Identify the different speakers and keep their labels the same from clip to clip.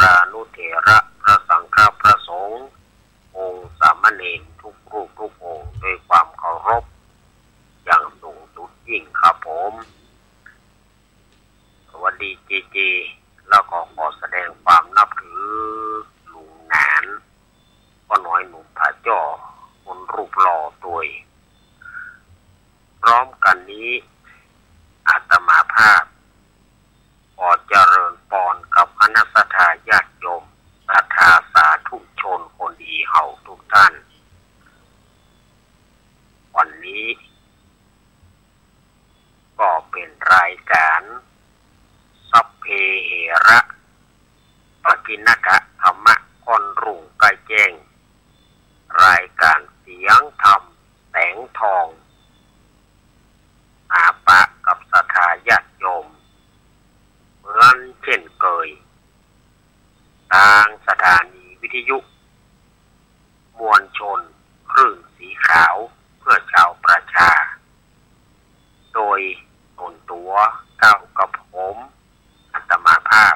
Speaker 1: รานุเถระพระสังฆพระสงฆ์องค์สามเณรทุกรูปทุกองค์ด้วยความเคารพอย่างสูงสุดยิ่งครับผมสวัสดีเจเจแล้วก็ขอแสดงความนับถือลุงหนานก็น้อยหนุ่มผาจ่อคนรูปหล่อตัวยพร้อมกันนี้อาตมาภาพขอเจริญพรกับคณะสัตยาญาติโยมศรัทธาสาธุชนคนดีเฮาทุกท่านวันนี้ก็เป็นรายการสัพเพเหระปกิณกะธรรมะคนรุ่งใกล้แจ้งรายการเสียงธรรมแสงทองอาปะกับศรัทธาญาติโยมเหมือนเช่นเคยทางสถานีวิทยุมวลชนคลื่นสีขาวเพื่อชาวประชาโดยตนตัวก้าวกับผมอาตมาภาพ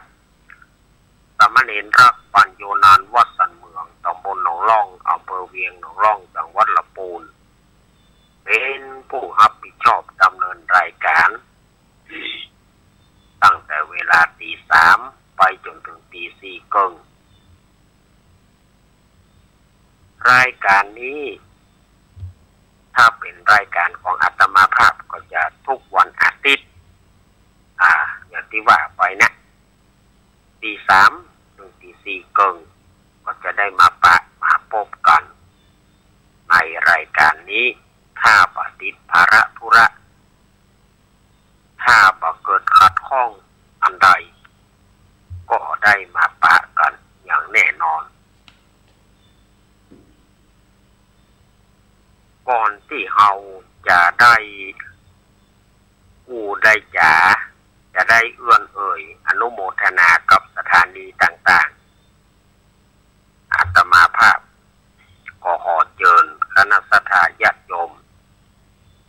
Speaker 1: สามเณรรักปัญโยนานวัดสันเมืองตำบลหนองร่องอำเภอเวียงหนองร่องจังหวัดลำพูนเป็นผู้รับผิดชอบดำเนินรายการตั้งแต่เวลาตี 3ไปจนถึงตี 4 ครึ่งรายการนี้ถ้าเป็นรายการของอาตมาภาพก็จะทุกวันอาทิตย์อย่างที่ว่าไปนะตี 3ถึงตี 4 ครึ่งก็จะได้มาพบกันในรายการนี้ถ้าปฏิภาระธุระถ้าเกิดขัดข้องอันใดก็ได้มาปะกันอย่างแน่นอนก่อนที่เราจะได้ได้จ๋าจะได้เอื้อนเอ่ยอนุโมทนากับสถานีต่างๆอาตมาภาพก็ขอเชิญคณะสัตยาญาติโยม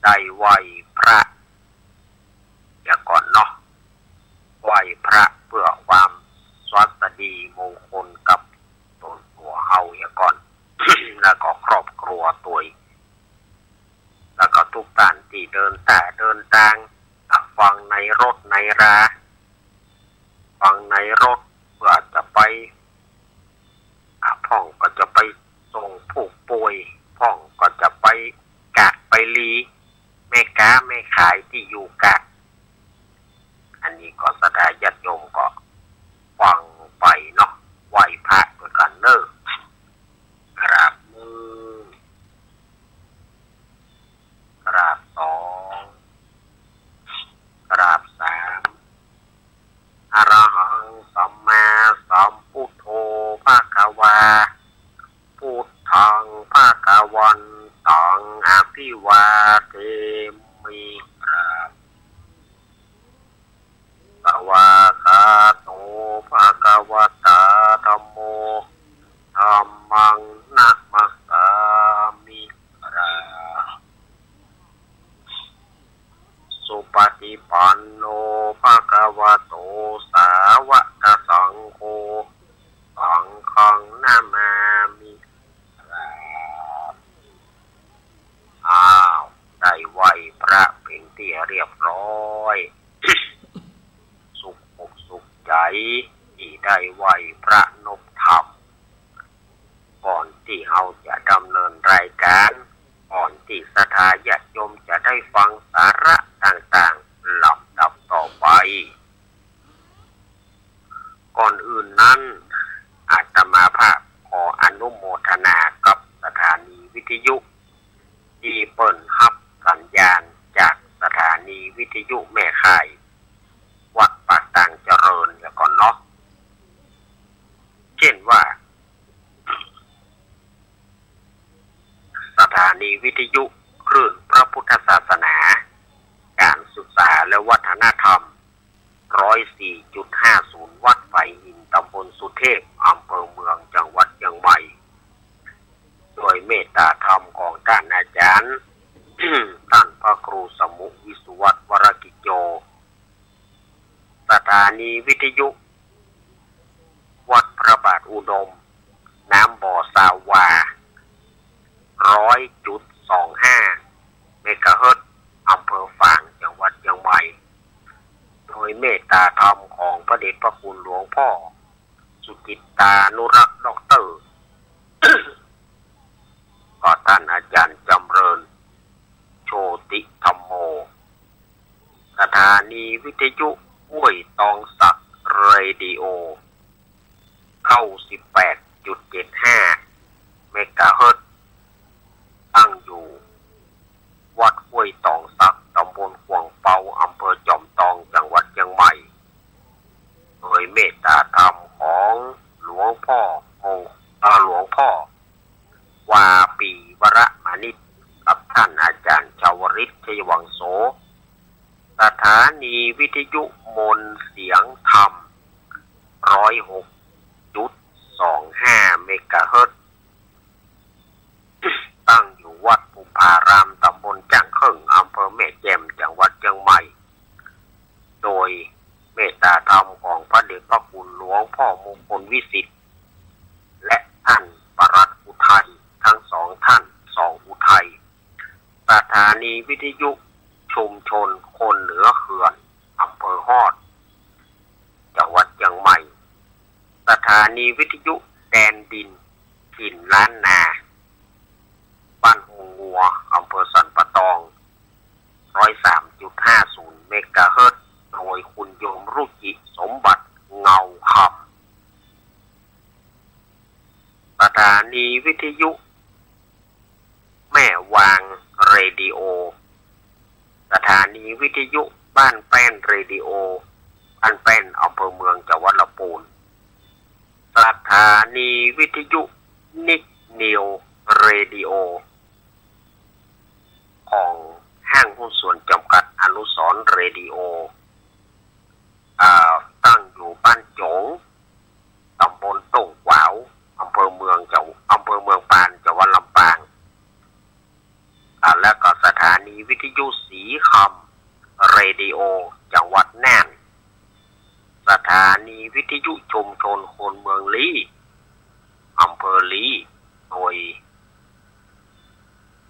Speaker 1: ได้ไหว้พระอย่าก่อนเนาะไหว้พระเพื่อความสวัสดีมงคลกับตนตัวเฮาอย่าก่อน แล้วก็ครอบครัวตัวแล้วก็ทุกท่านที่เดินทางฟังในรถในราฟังในรถเพื่อจะไปพ่องก็จะไปส่งผู้ป่วยพ่องก็จะไปกะไปลีแม่ค้าแม่ขายที่อยู่กะอันนี้ก็แสดงญาติโยมก็ฟังไปเนาะไหว้พระด้วยกันเนอะกราบมือกราบ2กราบ3อะระหังสัมมาสัมพุทโธภะคะวาพุทธังภะคะวันตังอภิวาเทมิกราบสวากขาโตภะคะวะตาธัมโมธัมมังนะมัสสามิกราบสุปฏิปันโนภะคะวะโตสาวกสังโฆสังฆังนะมามิได้ไหว้พระเป็นที่เรียบร้อย สุขอกสุขใจที่ได้ไหว้พระนพธรรมก่อนที่เราจะดำเนินรายการก่อนที่ศรัทธาญาติโยมจะได้ฟังสาระต่างๆลำดับต่อไปก่อนอื่นนั้นอาตมาภาพขออนุโมทนากับสถานีวิทยุที่เปิดรับสัญญาณจากสถานีวิทยุแม่ข่ายวัดปากต่างเจริญแล้วก่อนเนาะเช่นว่าสถานีวิทยุคลื่นพระพุทธศาสนาการศึกษาและวัฒนธรรม 104.50 วัดไฟหินตำบลสุเทพอำเภอเมืองจังหวัดเชียงใหม่โดยเมตตาธรรมของท่านอาจารย์ ท่านพระครูสมุวิสุวัตวรกิจโยสถานีวิทยุ วั อุดมน้ำบ่อสาวา 100.25 เมกะเฮิรตซ์อำเภอฝางจังหวัดเชียงใหม่โดยเมตตาธรรมของพระเดชพระคุณหลวงพ่อสุจิตตานุรักษ์ด็อกเตอร์ ก็ท่านอาจารย์จำเริญโชติธรรมโมสถานีวิทยุห้วยตองสักเรดิโอเข้า 18.75 เมกะเฮิรตซ์ตั้งอยู่วัดห้วยตองสักตำบลขวงเปาอำเภอจอมทองจังหวัดเชียงใหม่โดยเมตตาธรรมของหลวงพ่อวาปีวรมานิชกับท่านอาจารย์ชาวริศชัยวังโสสถานีวิทยุมนเสียงธรรม 106.25 เมกะเฮิรตซ์ตั้งอยู่วัดภูผารามตำบลจ้างเขิงอำเภอแม่แจ่มจังหวัดเชียงใหม่โดยเมตตาธรรมของพระเดชพระคุณหลวงพ่อมงคลวิสิทธิ์และท่านปรัตอุทัยทั้งสองท่านสองอุทัยสถานีวิทยุชุมชนคนเหนือเขื่อนอำเภอฮอดจังหวัดเชียงใหม่สถานีวิทยุแดนดินถิ่นล้านนาบ้านหงงัวอำเภอสันปะตอง 103.50 เมกะเฮิรตซ์โดยคุณโยมรุจิสมบัติเงาคำสถานีวิทยุแม่วางเรดิโอสถานีวิทยุบ้านแป้นเรดิโอบ้านแป้นอำเภอเมืองจังหวัดลำพูนสถานีวิทยุนิกนิวเรดิโอของห้างหุ้นส่วนจำกัดอนุสรณ์เรดิโอตั้งอยู่บ้านโจงตำบลโต่งขวาวอำเภอเมืองปานจังหวัดลำปางและก็สถานีวิทยุสีคำเรดิโอจังหวัดน่านสถานีวิทยุชุมชนคนเมืองลีอำเภอลีโดย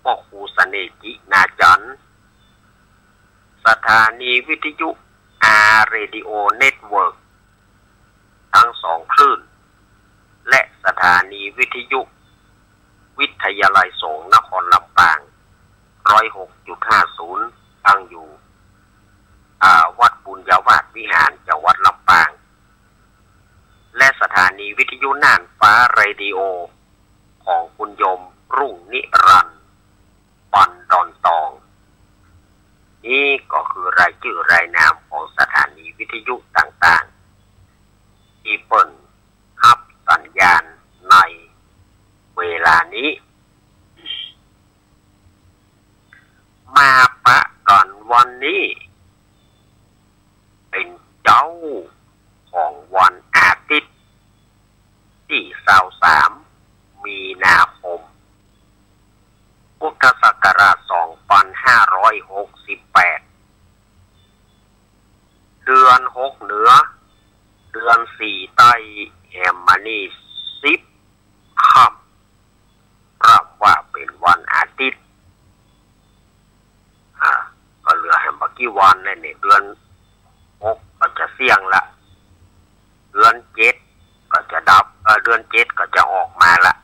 Speaker 1: พ่อครูเสน่ห์จินาจันทร์สถานีวิทยุเรดิโอเน็ตเวิร์กทั้งสองคลื่นและสถานีวิทยุวิทยาลัยสงฆ์นครลำปาง 106.50 ตั้งอยู่วัดบุญญาวาสวิหารจังหวัดลำปางและสถานีวิทยุน่านฟ้าเรดิโอของคุณโยมรุ่งนิรันดร์ปันดอนตองนี่ก็คือรายชื่อรายนามของสถานีวิทยุต่างๆที่เปิดรับสัญญาณในเวลานี้มาปะก่อนวันนี้เป็นเจ้าของวันอาทิตย์ที่23 มีนาคมพุทธศักราช 2568 เดือน 6 เหนือเดือน 4 ใต้แหมมานี่10 ค่ำรับว่าเป็นวันอาทิตย์ก็เหลือแหมบักกี่วันเนี่ยเดือน6ก็จะเสี่ยงละเดือน7ก็จะดับเดือน7ก็จะออกมาละ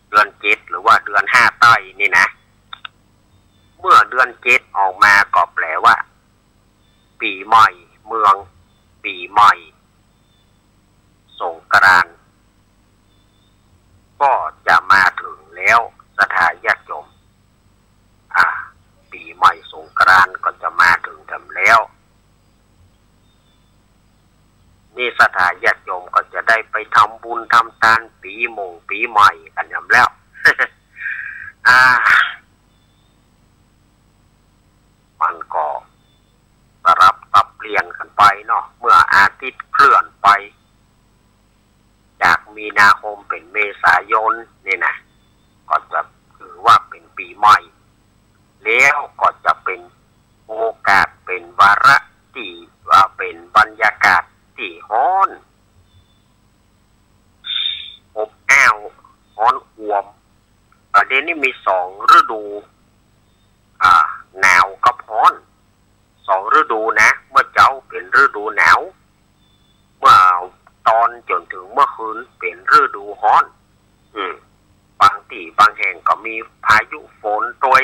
Speaker 1: เดือน7หรือว่าเดือน5ใต้นี่นะเมื่อเดือน7ออกมาก็แปลว่าปีใหม่เมืองปีใหม่สงกรานต์ก็จะมาถึงแล้วสถานญาติโยมปีใหม่สงกรานต์ก็จะมาถึงกันแล้วนี่สถานญาติโยมก็จะได้ไปทำบุญทำทานปีใหม่กันยำแล้ว มันก็สลับสับเปลี่ยนกันไปเนาะเมื่ออาทิตย์เคลื่อนไปจากมีนาคมเป็นเมษายนนี่นะก็จะถือว่าเป็นปีใหม่แล้วก็จะเป็นโอกาสเป็นวาระที่ว่าเป็นบรรยากาศที่ฮ้อน นี่มี2 ฤดูหนาวกับร้อน2 ฤดูนะเมื่อเจ้าเป็นฤดูหนาวเมื่อตอนจนถึงเมื่อคืนเป็นฤดูร้อนบางที่บางแห่งก็มีพายุฝนโดย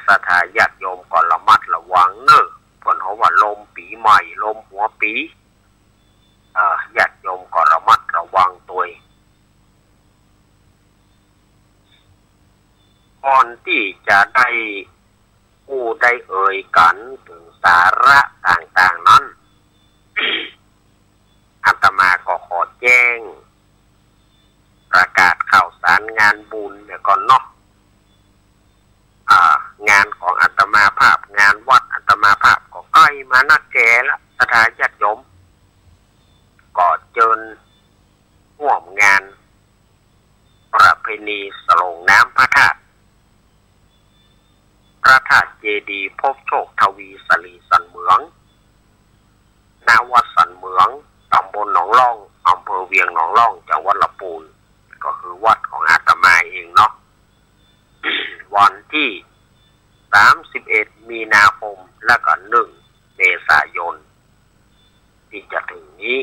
Speaker 1: ศรัทธาญาติโยมก็ระมัดระวังเนอะเพราะว่าลมปีใหม่ลมหัวปีญาติโยมก็ระมัดระวังตัวก่อนที่จะได้ผู้ได้เอ่ยกันถึงสาระต่างๆนั้น อาตมาก็ขอแจ้งประกาศข่าวสารงานบุญเนี่ยก่อนเนาะงานของอาตมาภาพงานวัดอาตมาภาพก็ใกล้มานักแก่ละศรัทธาญาติโยมก็เจิญร่วมงานประเพณีสลงน้ำพระธาตุเจดีย์พบโชคทวีสลีสันเหมืองณวัดสันเหมืองตำบลหนองล่องอำเภอเวียงหนองล่องจังหวัดลำพูนก็คือวัดของอาตมาเองเนาะ วันที่31 มีนาคมและก็1 เมษายนที่จะถึงนี้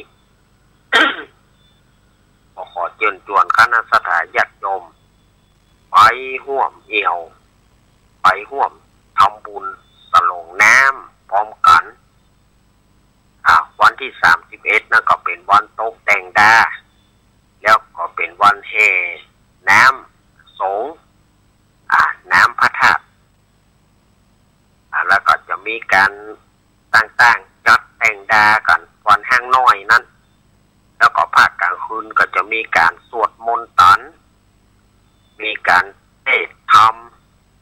Speaker 1: ขอเชิญชวนคณะสัตยาติโยมไปร่วมเอี่ยวไปร่วมทำบุญสลงน้ำพร้อมกันวันที่31นั่นก็เป็นวันตกแต่งดาแล้วก็เป็นวันแห่น้ำสงน้ำพระธาตุแล้วก็จะมีการต่างๆจัดแต่งดากันวันห้างน้อยนั้นแล้วก็ภาคกลางคืนก็จะมีการสวดมนต์ตันมีการเทศธรรม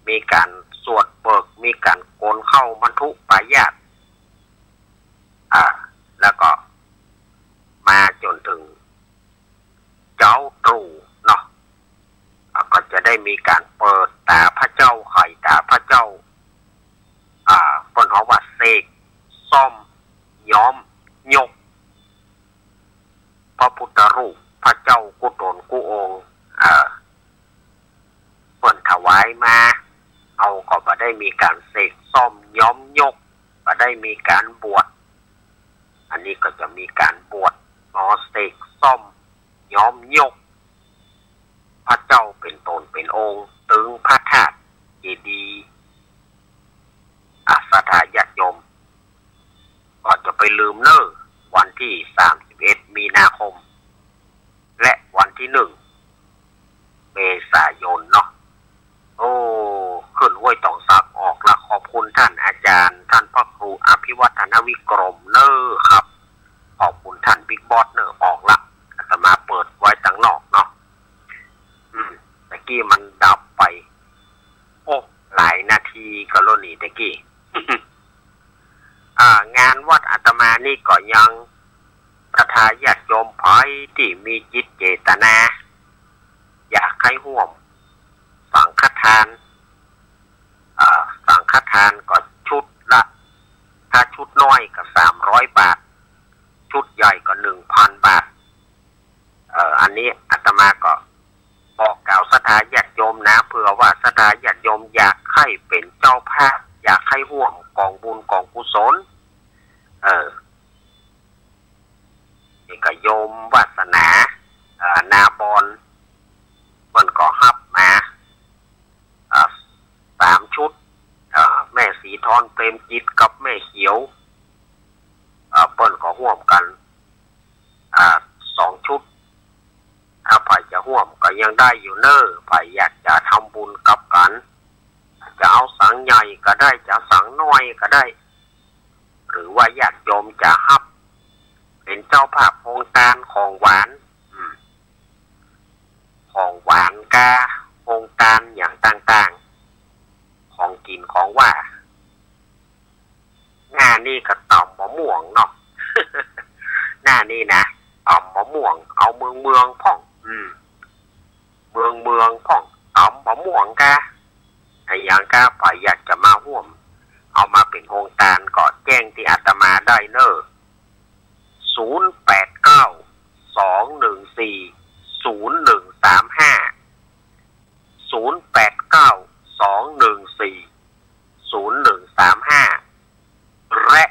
Speaker 1: มีการสวดเบิกมีการโกนเข้าบรรทุปายาตแล้วก็มาจนถึงเจ้าตรู่เนาะก็จะได้มีการเปิดตาพระเจ้าไข่ตาพระเจ้าคนเขาว่าเสกซ่อมย้อมยกพระพุทธรูปพระเจ้ากุฎนกุองค์เปิดถวายมาเอาก็มาได้มีการเสกซ่อมย้อมยกมาได้มีการบวชอันนี้ก็จะมีการบวชเสกซ่อมย้อมยกพระเจ้าเป็นตนเป็นองค์ตึงพระธาตุเจดีย์ศรัทธาญาติโยมก็จะไปลืมเนอวันที่31 มีนาคมและวันที่1 เมษายนเนาะขึ้นห้วยตองซักออกละขอบคุณท่านอาจารย์ท่านพระครูอภิวัฒนวิกรมเนอครับขอบคุณท่านบิ๊กบอสเนอออกละอาตมาเปิดไว้ตั้งนอกเนาะตะกี้มันดับไปหลายนาทีก็โลนี่ตะกี้ งานวัดอาตมานี่ก็ยังศรัทธาญาติโยมที่มีจิตเจตนาอยากให้ร่วมสังฆทานก็ชุดละถ้าชุดน้อยก็300 บาทชุดใหญ่ก็ 1,000 บาทอันนี้อาตมาก็บอกกล่าวศรัทธาญาติโยมนะเผื่อว่าศรัทธาญาติโยมอยากให้เป็นเจ้าภาพอยากให้ร่วมกองบุญกองกุศลนี่ก็โยมวาสนานาบอนมันก็ฮับมา3 ชุดแม่สีทอนเปรมจิตกับแม่เขียวเปิ้นก็ร่วมกัน2 ชุดถ้าใครจะร่วมก็ยังได้อยู่เนอใครอยากจะทำบุญกับกันจะเอาสังใหญ่ก็ได้จะสังน้อยก็ได้หรือว่าญาติโยมจะฮับเป็นเจ้าภาพโครงการของหวานของหวานกาโครงการอย่างต่างๆของกินของว่างานนี่ก็ต่อมมะม่วงเนาะ หน้านี่นะต่อมมะม่วงเอาเมืองพ่องเมืองพ่องต่อมมะม่วงกาไอ้อย่างกาไปอยากจะมาร่วมเอามาเป็นโครงการก็แจ้งที่อาตมาได้เนอ089 214 0135 และ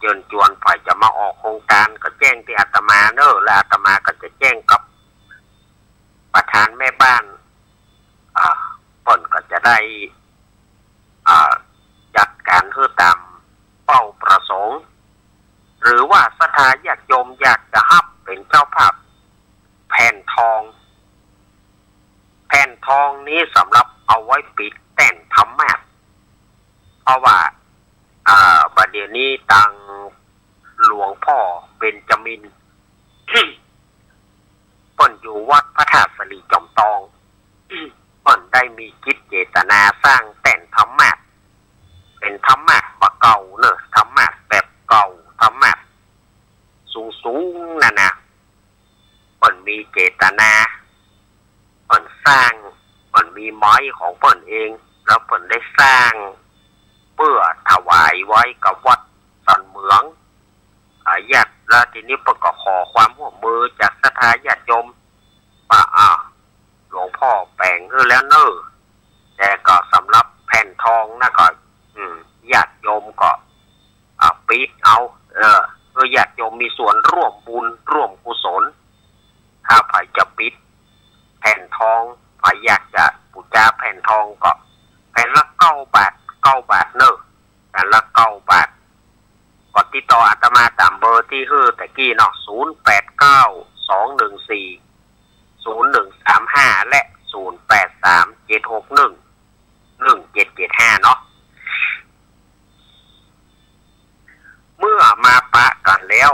Speaker 1: เชิญชวนฝ่ายจะมาออกโครงการก็แจ้งที่อาตมาเนอะและอาตมาก็จะแจ้งกับประธานแม่บ้านเปิ้นก็จะได้จัดการเพื่อตามเป้าประสงค์หรือว่าศรัทธาญาติโยมอยากจะฮับเป็นเจ้าภาพแผ่นทองนี้สำหรับเอาไว้ปิดแต่นธรรมะเพราะว่าบัดเดี๋ยวนี้ทางหลวงพ่อเบญจมินทร์เปิ้นอยู่วัดพระธาตุสลีจอมทองเปิ้นได้มีจิตเจตนาสร้างแต่นธรรมะเป็นธรรมะแบบเก่าเนอะธรรมะแบบเก่าธรรมะสูงนั่นนะเปิ้นมีเจตนาเปิ้นสร้างเปิ้นมีไม้ของเปิ้นเองแล้วเปิ้นได้สร้างเพื่อถวายไว้กับวัดสันเหมืองญาติแล้วทีนี้ประกอบขอความร่วมมือจากศรัทธาญาติโยมว่าหลวงพ่อแปลงแล้วเนอะแต่ก็สำหรับแผ่นทองนะก็ญาติโยมก็ปิดเอาญาติโยมมีส่วนร่วมบุญร่วมกุศลถ้าใครจะปิดแผ่นทองใครอยากจะบูชาแผ่นทองก็แผ่นละ9 บาทเนอะแผ่นละ9 บาทก็ติดต่ออาตมาตามเบอร์ที่แต่กี้เนาะ0892140135และ0837611775เนาะเมื่อมาปะกันแล้ว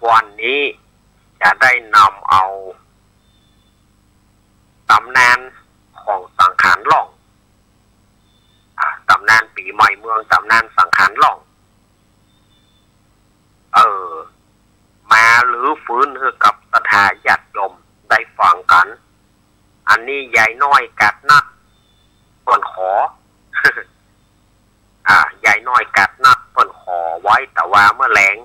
Speaker 1: วันนี้จะได้นำเอาตำนานของสังขารล่องตำนานปีใหม่เมืองตำนานสังขารล่องมาหรือฟื้นให้กับศรัทธาญาติโยมได้ฟังกันอันนี้ยายน้อยกัดนักเปิ้นขอยายน้อยกัดนักเปิ้นขอไว้แต่ว่าเมื่อแลง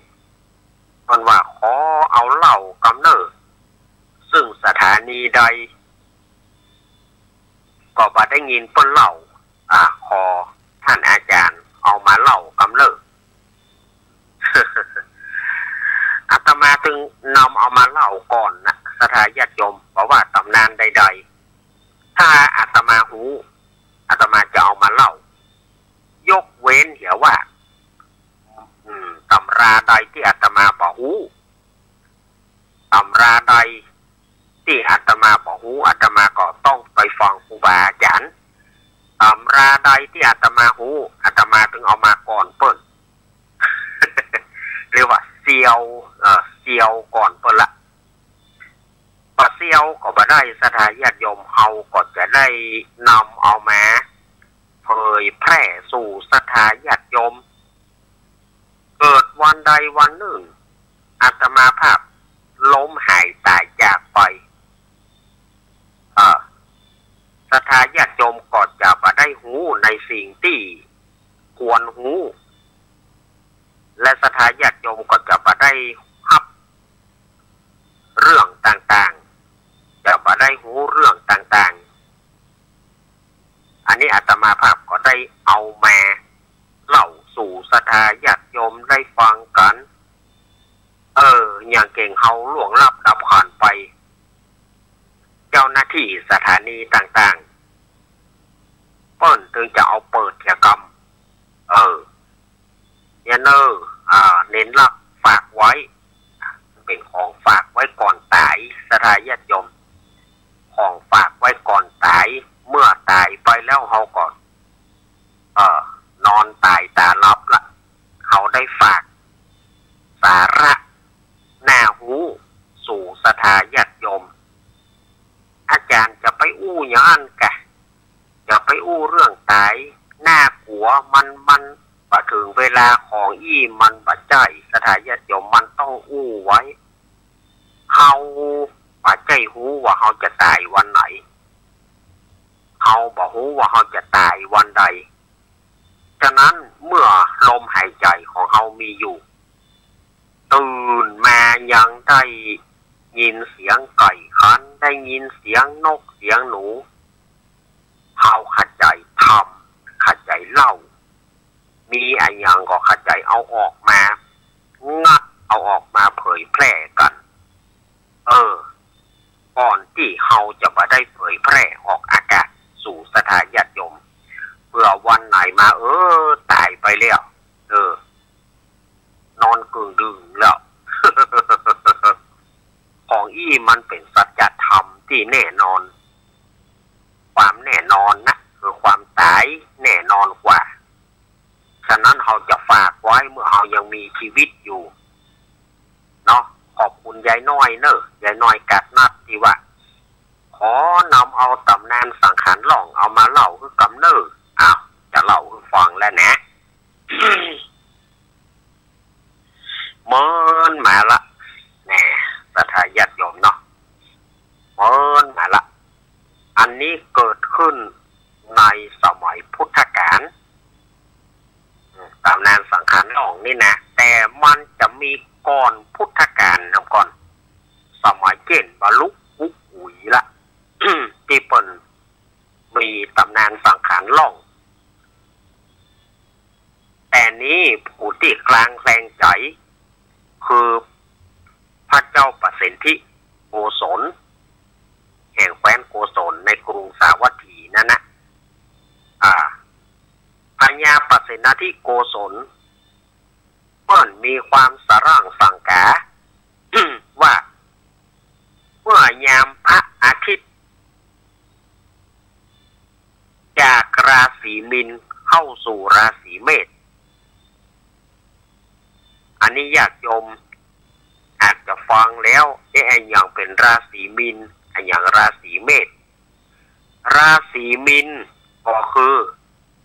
Speaker 1: เปิ้นว่าขอเอาเหล้ากำเนิดซึ่งสถานีใดก็บ่ได้ยินเปิ้นเล่าขอท่านอาจารย์เอามาเล่ากำเนิด อาตมาถึงนำเอามาเล่าก่อนนะศรัทธาญาติโยมเพราะว่าตำนานใดๆถ้าอาตมาหูอาตมาจะเอามาเล่ายกเว้นเหี่ยวว่าตำราใดที่อาตมาบอกหูตำราใดที่อาตมาบอกหูอาตมาก็ต้องไปฟังครูบาอาจารย์ตำราใดที่อาตมาหูอาตมาถึงเอามาก่อนเปิ้น เรียกว่าเซียวก่อนเปิ้นละพอเซียวก็บ่ได้ศรัทธาญาติโยมเอาก็จะได้นำเอามาเผยแพร่สู่ศรัทธาญาติโยมเกิดวันใดวันหนึ่งอาตมาภาพล้มหายตายจากไปศรัทธาญาติโยมก็จะบ่ได้หูในสิ่งที่ควรหูและศรัทธาญาติโยมก็จะบ่ได้รับเรื่องต่างๆจะบ่ได้หูเรื่องต่างๆอันนี้อาตมาภาพก็ได้เอามาเล่าสู่ศรัทธาญาติโยมได้ฟังกันอย่างเก่งเฮาล่วงลับดับผ่านไปเจ้าหน้าที่สถานีต่างๆเปิ้นถึงจะเอาเปิดกิจกรรมเนี่ยเน้นรับฝากไว้เป็นของฝากไว้ก่อนตายศรัทธาญาติโยมของฝากไว้ก่อนตายเมื่อตายไปแล้วเฮาก็นอนตายตาลับละเขาได้ฝากสาระหน้าหูสู่ศรัทธาญาติโยมอาจารย์จะไปอู้อย่างนั้นกะจะไปอู้เรื่องตายหน้าหัวมันพอถึงเวลาของมันบัดใจศรัทธาญาติโยมมันต้องอู้ไว้เฮา ว่าใจหูว่าเขาจะตายวันไหนเขาบอกหูว่าเขาจะตายวันใดฉะนั้นเมื่อลมหายใจของเขามีอยู่ตื่นมายังได้ยินเสียงไก่ขันได้ยินเสียงนกเสียงหนูเขาขัดใจทำขัดใจเล่ามีอะไรอย่างก็ขัดใจเอาออกมางัดเอาออกมาเผยแพร่กันก่อนที่เขาจะมาได้เผยแพร่ออกอากาศสู่สถานญาติโยมเพื่อวันไหนมาตายไปแล้วนอนกึ่งดึงแล้ว ของมันเป็นสัจธรรมที่แน่นอนความแน่นอนนะคือความตายแน่นอนกว่าฉะนั้นเราจะฝากไว้เมื่อเรายังมีชีวิตอยู่เนาะขอบคุณยายน้อยยายน้อยกัดนัดที่ว่าขอนำเอาตำนานสังขารหล่องเอามาเล่าคือกำเนิดจะเล่าคือฟังแล้วนะ เมินมาละแน่สถาญาติโยมเนาะเมินมาละอันนี้เกิดขึ้นในสมัยพุทธกาลตำนานสังขารหล่องนี่นะแต่มันจะมีก่อนพุทธกาลนะก่อนสมัยเจนบาลุกอุกอุ๋ยละ ที่เปิ่นมีตำนานสังขารหล่องแต่นี้ผู้ที่กลางแสงใจคือพระเจ้าประสิทธิโกศลแห่งแคว้นโกศลในกรุงสาวัตถีนั่นนะพญาประสิทธิโกศลเปิ้นมีความสร่างสังกา ว่าเมื่อยามพระอาทิตย์จากราศีมีนเข้าสู่ราศีเมษอันนี้ญาติโยมอาจจะฟังแล้วไอ้อย่างเป็นราศีมีนไอ้อย่างราศีเมษราศีมีนก็คือ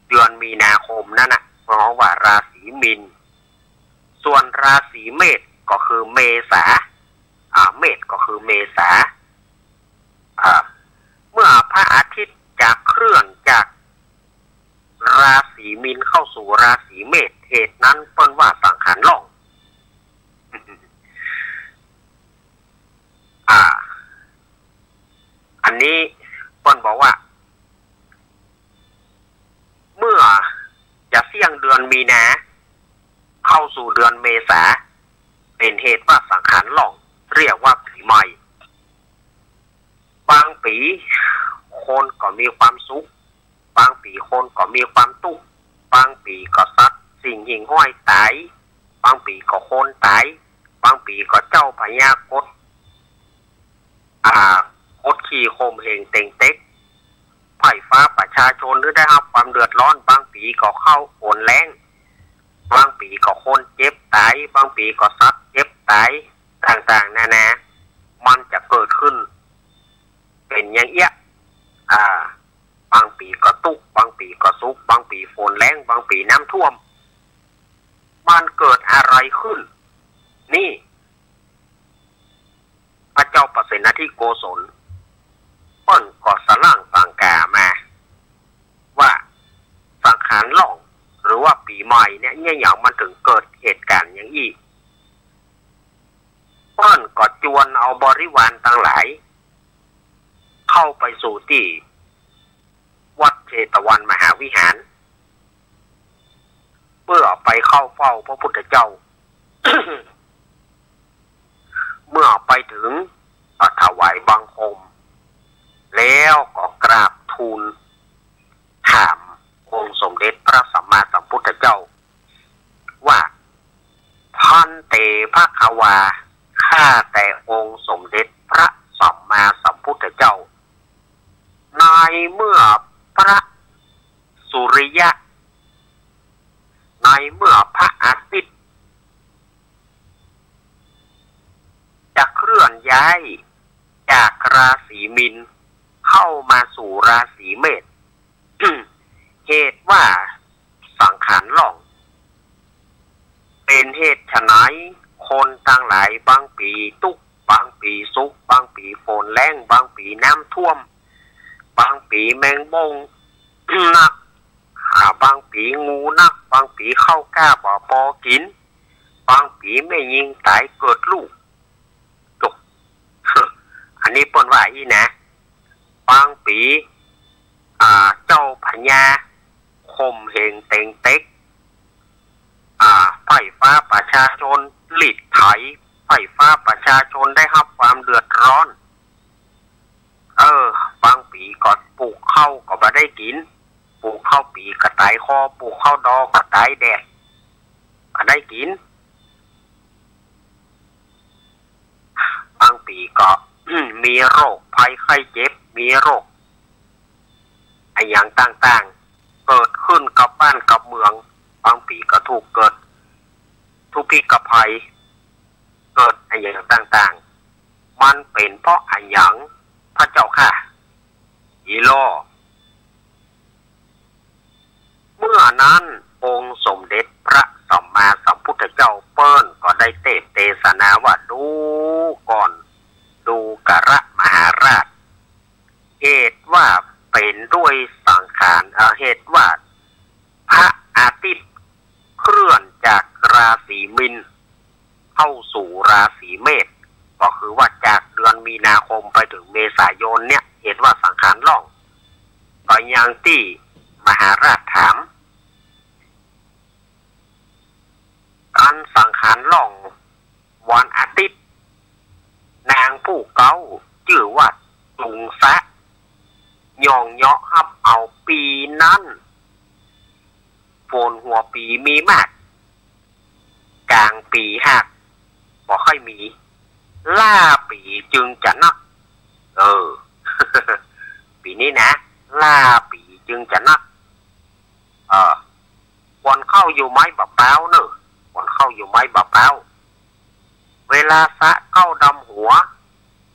Speaker 1: เดือนมีนาคมนั่นนะเพราะว่าราศีมีนส่วนราศีเมษก็คือเมษาเมษก็คือเมษาเมื่อพระอาทิตย์จะเคลื่อนจากราศีมีนเข้าสู่ราศีเมษเหตุนั้นเปิ้นว่าสังขารหล่องอันนี้เปิ้นบอกว่าเมื่อจะเสี่ยงเดือนมีนาเข้าสู่เดือนเมษาเป็นเหตุว่าสังขารหล่องเรียกว่าปีใหม่บางปีคนก็มีความสุขบางปีคนก็มีความทุกข์บางปีก็สัตว์สิ่งหิ่งห้อยตายบางปีก็คนตายบางปีก็เจ้าพญากดกดขี่โคมเหงเต็งเต็กไผ่ฟ้าประชาชนหรือได้รับความเดือดร้อนบางปีก็เข้าโอนแรงบางปีก็คนเจ็บตายบางปีก็สัตว์เจ็บตายต่างๆนานามันจะเกิดขึ้นเป็นอย่างเอี้ยบางปีก็ตุกบางปีก็สุกบางปีฝนแรงบางปีน้ำท่วมมันเกิดอะไรขึ้นนี่พระเจ้าประสิทธิโกศลเปิ้นก็สร้างสังกามาว่าสังขารหล่องหรือว่าปีใหม่เนี่ยอย่างมันถึงเกิดเหตุการณ์อย่างนี้เปิ้นก็จวนเอาบริวารทั้งหลายเข้าไปสู่ที่วัดเชตวันมหาวิหารเพื่อไปเข้าเฝ้าพระพุทธเจ้า เมื่อไปถึงถวายบังคมแล้วก็กราบทูลถามองค์สมเด็จพระสัมมาสัมพุทธเจ้าว่าพันเตภควาข้าแต่องค์สมเด็จพระสัมมาสัมพุทธเจ้าในเมื่อพระสุริยะในเมื่อพระอาทิตย์จะเคลื่อนย้ายจากราศีมีนเข้ามาสู่ราศีเมษ เหตุว่าสังขารหล่องเป็นเหตุไฉนคนทั้งหลายบางปีตุกบ บางปีสุกบางปีฝนแรงบางปีน้ำท่วมบางปีแมงบงนักบางปีงูนักบางปีเข้ากล้าบ่พอกินบางปีไม่ยิงตายเกิดลูกจบ อันนี้เปิ้นว่าอีนะบางปีเจ้าพญาคมเหงเต็งเต็กไฟฟ้าประชาชนหลีดไถไฟฟ้าประชาชนได้รับความเดือดร้อนบางปีก็ปลูกข้าวก็บ่ได้กินปลูกข้าวปีก็ตายคอปลูกข้าวดอกก็ตายแดดก็ได้กินบางปีก็มีโรคภัยไข้เจ็บมีโรคอย่างต่างๆเกิดขึ้นกับบ้านกับเมืองบางปีก็ถูกเกิดทุกพิกภัยเกิดอย่างต่างๆมันเป็นเพราะอย่างพระเจ้าค่ะอีโลเมื่อนั้นองค์สมเด็จพระสัมมาสัมพุทธเจ้าเปิ้ลก็ได้เทศนาว่าดูก่อนดูกระมหาราชเหตุว่าเป็นด้วยสังขารเหตุว่าพระอาทิตย์เคลื่อนจากราศีมิถุนเข้าสู่ราศีเมษก็คือว่าจากเดือนมีนาคมไปถึงเมษายนเนี่ยเหตุว่าสังขารล่องก็ยังที่มหาราชถามการสังขารล่องวันอาทิตย์นางผู้เก่าชื่อว่าตุงซะย่องเยาะฮับเอาปีนั้นฝนหัวปีมีมากกลางปีหักบ่ค่อยมีล่าปีจึงจะนักปีนี้นะล่าปีจึงจะนักวันเข้าอยู่ไม้บะเป้าเนอะวันเข้าอยู่ไม้บะเป้าเวลาสะเข้าดำหัว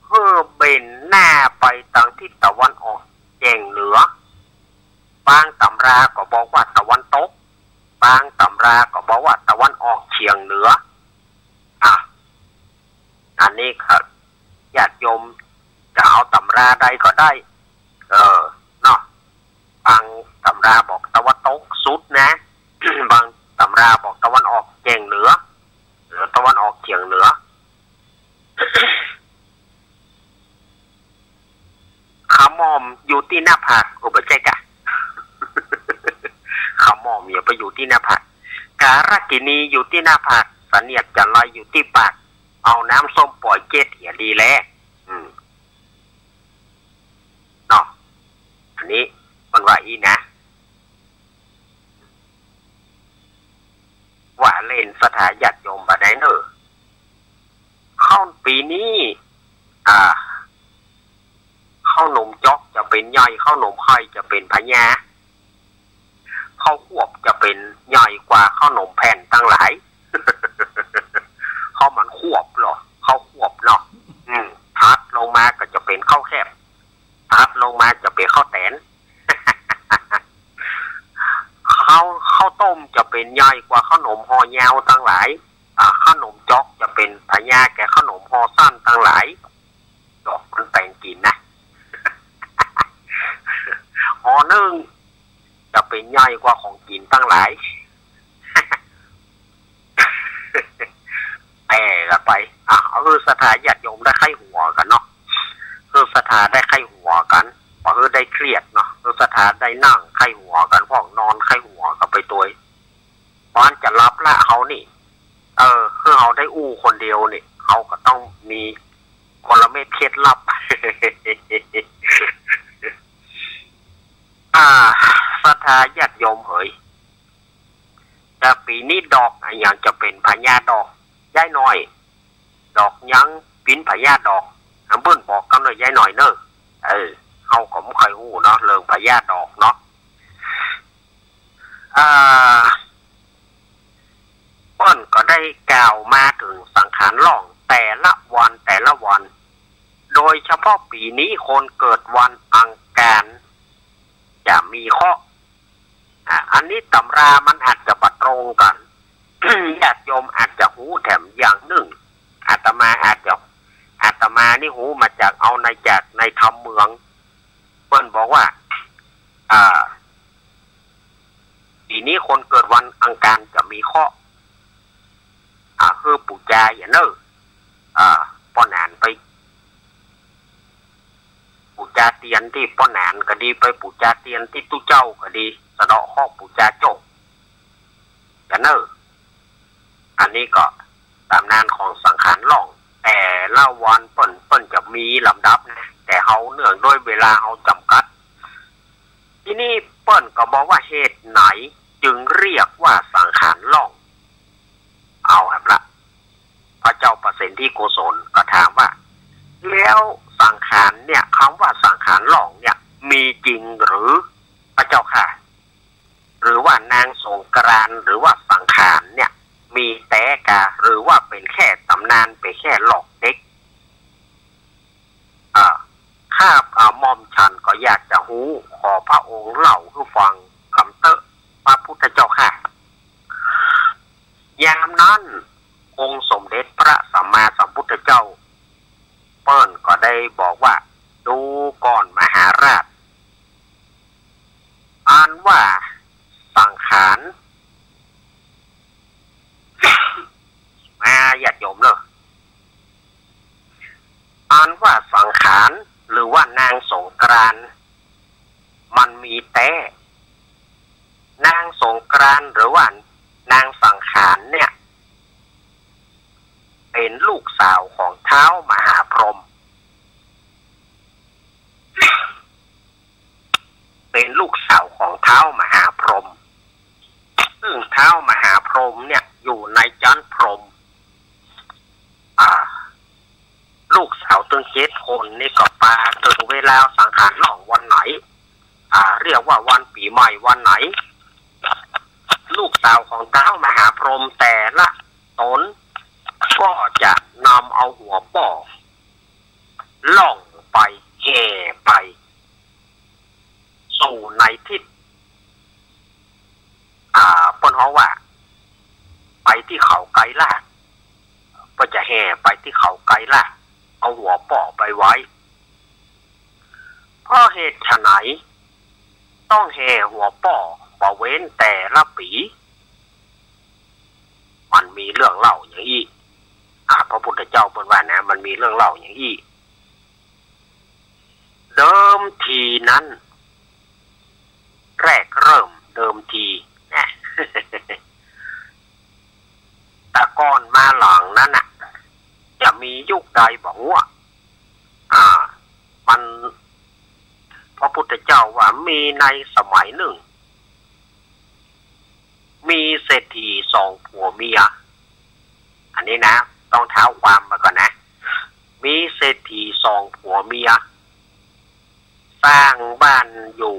Speaker 1: เพื่อเบนหน้าไปทางทิศตะวันออกแจ้งเหนือบางตำราก็บอกว่าตะวันตกบางตำราก็บอกว่าตะวันออกเฉียงเหนืออันนี้ครับญาติโยมจะเอาตำราใดก็ได้เนาะบางตำราบอกตะวันตกสุดนะ บางตำราบอกตะวันออกแจ้งเหนือหรือตะวันออกเฉียงเหนือ ขมอมอยู่ที่หน้าผากอุปเจกะ ขมอมอย่าไปอยู่ที่หน้าผากการกินีอยู่ที่หน้าผากเสนียดจันไรอยู่ที่ปากเอาน้ำส้มปล่อยเจ็ดเหี่ยดีแล้วเนาะอันนี้มันว่าอีนะว่าเล่นสถาญาติโยมบาดไหนเนอะเข้าปีนี้ข้าวหนมจอกจะเป็นใหญ่ข้าวหนมไข่จะเป็นพญาข้าวควบจะเป็นใหญ่กว่าข้าวหนมแผ่นตั้งหลาย ข้าวมันควบหรอข้าวควบเนาะทัดลงมาก็จะเป็นข้าวแคบทัดลงมาจะเป็นข้าวแตน ข้าวต้มจะเป็นใหญ่กว่าข้าวหนมห่อยาวตั้งหลายข้าวหนมจอกจะเป็นพญาแก่ข้าวหนมห่อสั้นตั้งหลายดอกมันแต่งกินนะ ห่อนึ่งจะเป็นใหญ่กว่าของกินตั้งหลาย แต่ไปคือสถาญาติโยมได้ไข้หัวกันเนาะคือสถาได้ไข้หัวกันคือได้เครียดเนาะคือสถาได้นั่งไข้หัวกันพวกนอนไข้หัวกันไปตัวเพราะจะรับละเขานี่คือเขาได้อู้คนเดียวนี่เขาก็ต้องมีกลเม็ดเคล็ดลับ ศรัทธาญาติโยมเอ๋ยแต่ปีนี้ดอกอย่างจะเป็นพญาดอกย้ายหน่อยดอกยังปิ้นพญาดอกเบิ้ลบอกกันเลยย้ายหน่อยเนอะเขาก็ไม่เคยหู้เนาะเรื่องพญาดอกเนาะเบิ้ลก็ได้กล่าวมาถึงสังขารล่องแต่ละวัน โดยเฉพาะปีนี้คนเกิดวันอังคารจะมีข้ออันนี้ตำรามันอาจจะบัดตรงกัน ญาติโยมอาจจะหูแถมอย่างหนึ่งอาตมาอาจ ตมานี่หูมาจากเอาในธรรมเมืองเปิ้นบอกว่าปีนี้คนเกิดวันอังคารจะมีข้อคือปู่จาอย่างเนอะป้อนานไปปู่จาเตียนที่ป้อนานก็ดีไปปู่จาเตียนที่ตู้เจ้าก็ดีสะเดาะข้อปู่จาโจกอย่างเนอะอันนี้ก็ตามนานของสังขารล่องแต่ละวันเปิ้นจะมีลำดับนะแต่เขาเนื่องด้วยเวลาเขาจำกัดที่นี่เปิ้นก็บอกว่าเหตุไหนจึงเรียกว่าสังขารล่องเอาครับละพระเจ้าประสิทธิโกศลก็ถามว่าแล้วสังขารเนี่ยคำว่าสังขารล่องเนี่ยมีจริงหรือพระเจ้าค่ะหรือว่านางสงกรานต์หรือว่าสังขารเนี่ยมีแต่กาหรือว่าเป็นแค่ตำนานเป็นแค่หลอกเด็กข้ามอมฉันก็อยากจะหูขอพระองค์เล่าให้ฟังคำเตอะพระพุทธเจ้าค่ะยามนั้นองค์สมเด็จพระสัมมาสัมพุทธเจ้าเปิ้นก็ได้บอกว่าดูก่อนมหาราชอ่านว่าสังขารมาญาติโยมเลยอ่านว่าสังขารหรือว่านางสงกรานต์มันมีแต่นางสงกรานต์หรือว่านางสังขารเนี่ยเป็นลูกสาวของเท้ามหาพรหมเป็นลูกสาวของเท้ามหาพรหมซึ่งเท้ามหาพรหมเนี่ยอยู่ในจันทร์พรหมลูกสาวตึง7 คนนี่ก็ปาถึงเวลาสังขารหลองวันไหนเรียกว่าวันปีใหม่วันไหนลูกสาวของเท้ามหาพรหมแต่ละตนก็จะนำเอาหัวป่อล่องไปแห่ไปสู่ในทิศปนเขาว่าไปที่เขาไกลล่าก็จะแห่ไปที่เขาไกลล่าเอาหัวป่อไปไว้เพราะเหตุไฉนต้องแห่หัวป่อบ่เว้นแต่ละปีมันมีเรื่องเล่าอย่างนี้พระพุทธเจ้าพูดว่านะมันมีเรื่องเล่าอย่างนี้เดิมทีนั้นแรกเริ่มเดิมทีนะแต่ก่อนมาหลังนั้นน่ะจะมียุคใดบอกว่ามันพระพุทธเจ้าว่ามีในสมัยหนึ่งมีเศรษฐี2 ผัวเมียอันนี้นะต้องเท้าความมาก่อนนะมีเศรษฐี2 ผัวเมียสร้างบ้านอยู่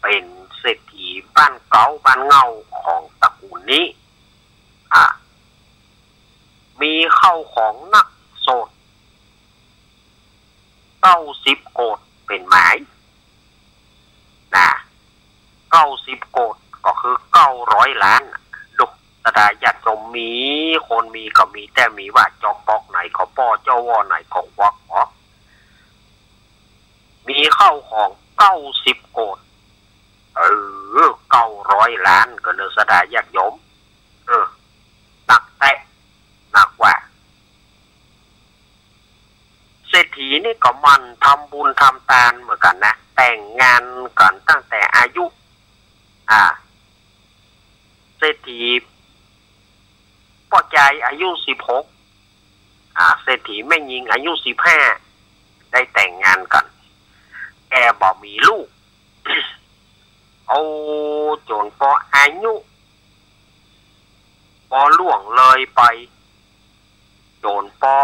Speaker 1: เป็นเศรษฐีบ้านเก่าบ้านเงาของตระกูลนี้มีเข้าของนักโสด90 โกฏเป็นหมายนะ90 โกฏก็คือ900 ล้านดุตาญาติโยมมีคนมีก็มีแต่มีว่าจอมปอกไหนขอป้อเจ้าวอไหนของวักขอมีเข้าของ90 โกฏ900 ล้านก็เนื้อสดาญาติโยมหนักแต่หนักว่าเศรษฐีนี่ก็มันทำบุญทำทานเหมือนกันนะแต่งงานกันตั้งแต่อายุเศรษฐีพ่อใจอายุ16เศรษฐีแม่หญิงอายุ15ได้แต่งงานกันแกบอกมีลูก เอาจนพออายุพอล่วงเลยไปจนพอ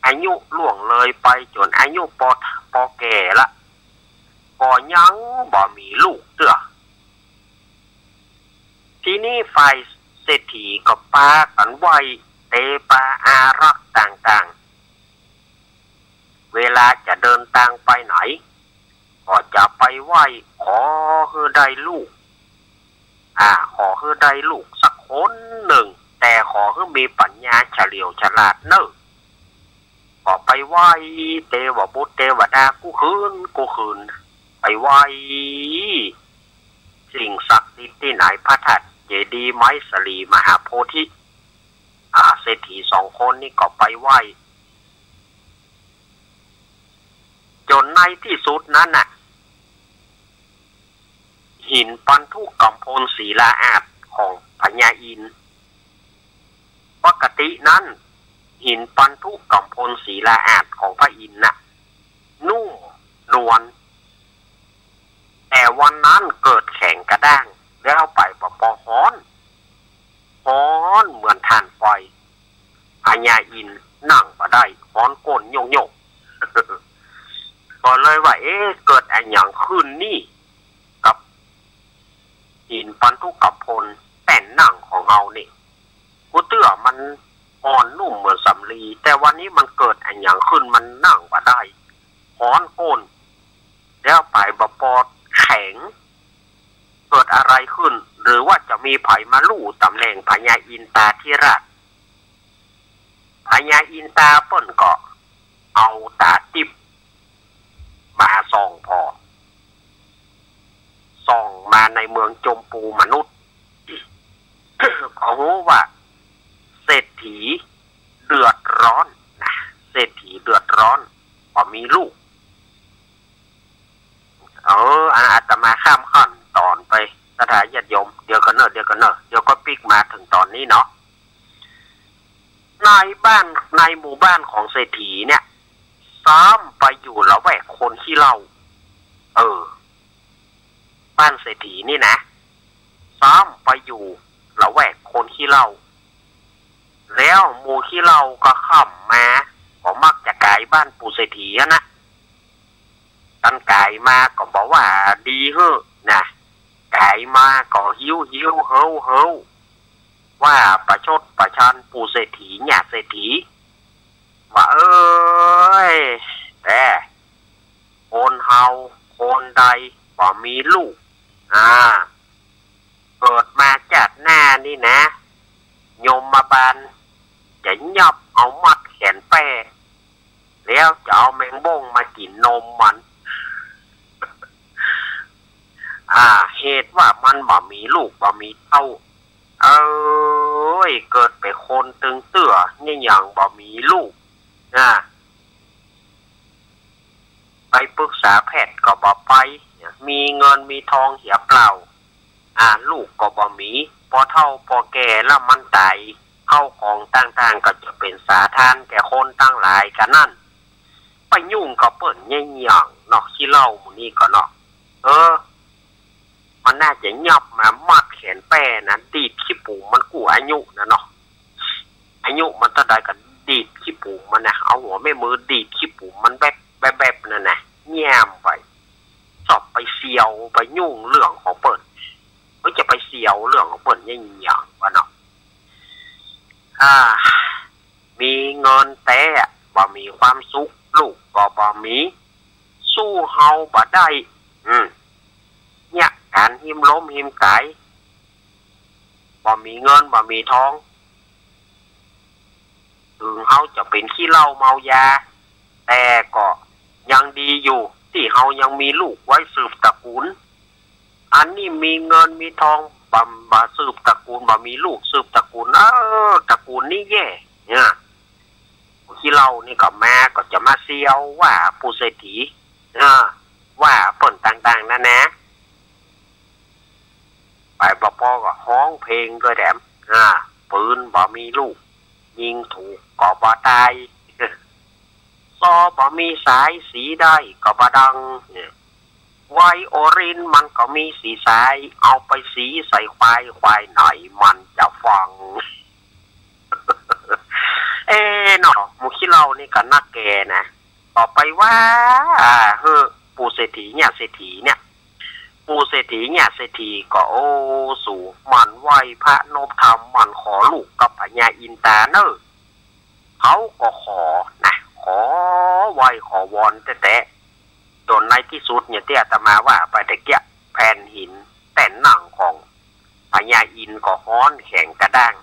Speaker 1: อายุล่วงเลยไปจนอายุพอแก่ละก็ยังบ่มีลูกเด้อทีนี้ฝ่ายเศรษฐีก็ปากันไว้เตปาอารักษ์ต่างๆเวลาจะเดินทางไปไหนก็จะไปไหว้ขอให้ได้ลูกขอให้ได้ลูกสักคนหนึ่ง แต่ขอให้มีปัญญาเฉลียวฉลาดเนอะก็ไปไหว้เทวบุตรเทวดากูคืนไปไหว้สิ่งศักดิ์สิทธิ์ที่ไหนพระธาตุเจดีย์ไม้สลีมหาโพธิเศรษฐี2 คนนี่ก็ไปไหว้จนในที่สุดนั้นน่ะหินปันทุกัมพลศิลาอาสของพญาอินทร์ปกตินั้นหินปันทุกัมพลศิลาอาสของพระอินทร์น่ะนุ่มนวลแต่วันนั้นเกิดแข็งกระด้างแล้วไปปอฮ้อนเหมือนถ่านไฟพญาอินทร์นั่งมาได้ฮ้อนก้นโยกก็เลยว่าเกิดอะไรอย่างขึ้นนี่กับหินปันทุกัมพลแต่นนั่งของเรานี่กูเตื้อมันอ่อนนุ่มเหมือนสำลีแต่วันนี้มันเกิดอะไรอย่างขึ้นมันนั่งมาได้ฮ้อนก้นแล้วไปปอแข็งเกิดอะไรขึ้นหรือว่าจะมีไผมาลู่ตำแหน่งพญาอินตาธิราชพญาอินตาเปิ้นก็เอาตาติบมาส่องมาในเมืองจมปูมนุษย์ เขารู้ว่าเศรษฐีเดือดร้อนนะเศรษฐีเดือดร้อนพอมีลูกอาตมาข้ามขั้นตอนไปสถานญาติโยมเดี๋ยวก็ปิกมาถึงตอนนี้เนาะในหมู่บ้านของเศรษฐีเนี่ยซ้ำไปอยู่ละแวกคนขี้เหล้าบ้านเศรษฐีนี่นะซ้ำไปอยู่ละแวกคนขี้เหล้าแล้วหมู่ขี้เหล้าก็ข้ามมาก็มักจะกายบ้านปู่เศรษฐีนะกันกายมาก็บอกว่าดีเฮ้นะกายมาก็หิวเฮาว่าประชดประชันปู่เศรษฐีเนี่ยเศรษฐีว่าแต่คนเฮาคนใดบ่มีลูกเกิดมาจากหน้านี่นะโยมมาบานจะยับเอามัดแขนแป้แล้วจะเอาแมงบ้งมากินนมมันเหตุว่ามันบ่มีลูกบ่มีเต้าเกิดไปคนตึงเตื้อนี่อย่างบ่มีลูกไปปรึกษาแพทย์ก็บ่ไปมีเงินมีทองเหี่ยเปล่าลูกก็บ่มีพอเฒ่าพอแก่แล้วมันตายเข้าของต่างๆก็จะเป็นสาธารแก่คนตั้งหลายกันนั่นไปยุ่งกับเปิ้นเนี่ยอย่างเนาะขี้เหล้าหมู่นี้ก็เนาะมันน่าจะยับมามัดแขนแป้นะดีดขี้ปูมันกูอายุนะเนาะอายุมันเท่าใดกันดีดขี้ปูมันนะเอาหัวแม่มือดีดขี้ปูมันแบบนั่นนะแย้มไปชอบไปเสียวไปยุ่งเรื่องของเปิ้นจะไปเสียวเรื่องของเปิ้นอย่างวะเนาะมีเงินแต่บ่มีความสุขลูกก็บ่มีสู้เฮาบ่ได้เนี่ยการหิมล้มหิมตายบ่มีเงินบ่มีทองถึงเฮาจะเป็นขี้เหล้าเมายาแต่ก็ยังดีอยู่ที่เฮายังมีลูกไว้สืบตระกูลอันนี้มีเงินมีทองบ่สืบตระกูลบ่มีลูกสืบตระกูลตระกูลนี่แย่เนี่ยขี้เหล้านี่ก็แม่ก็จะมาเซียวว่าปู่เศรษฐีว่าเปิ้นต่างๆนั่นนะไปปอก็ฮ้องเพลงด้วยแถมปืนบ่มีลูกยิงถูกก็บ่ตายซอบ่มีสายสีได้ก็บ่ดังไวโอรินมันก็มีสีสายเอาไปสีใส่ควายไหนมันจะฟังเนาะหมู่ขี้เหล้านี่ก็นักแกนะต่อไปว่าปู่เศรษฐีเนี่ยเศรษฐีเนี่ยปู่เศรษฐีเนี่ยเศรษฐีก็สู่มันไหวพระนพธรรมมันขอลูกกับพญาอินตาเนอะเขาก็ขอไหวขอวอนแต่จนในที่สุดเนี่ยที่อาตมาว่าไปตะเกียบแผ่นหินแต่หนังของพญาอินก็ฮ้อนแข็งกระด้าง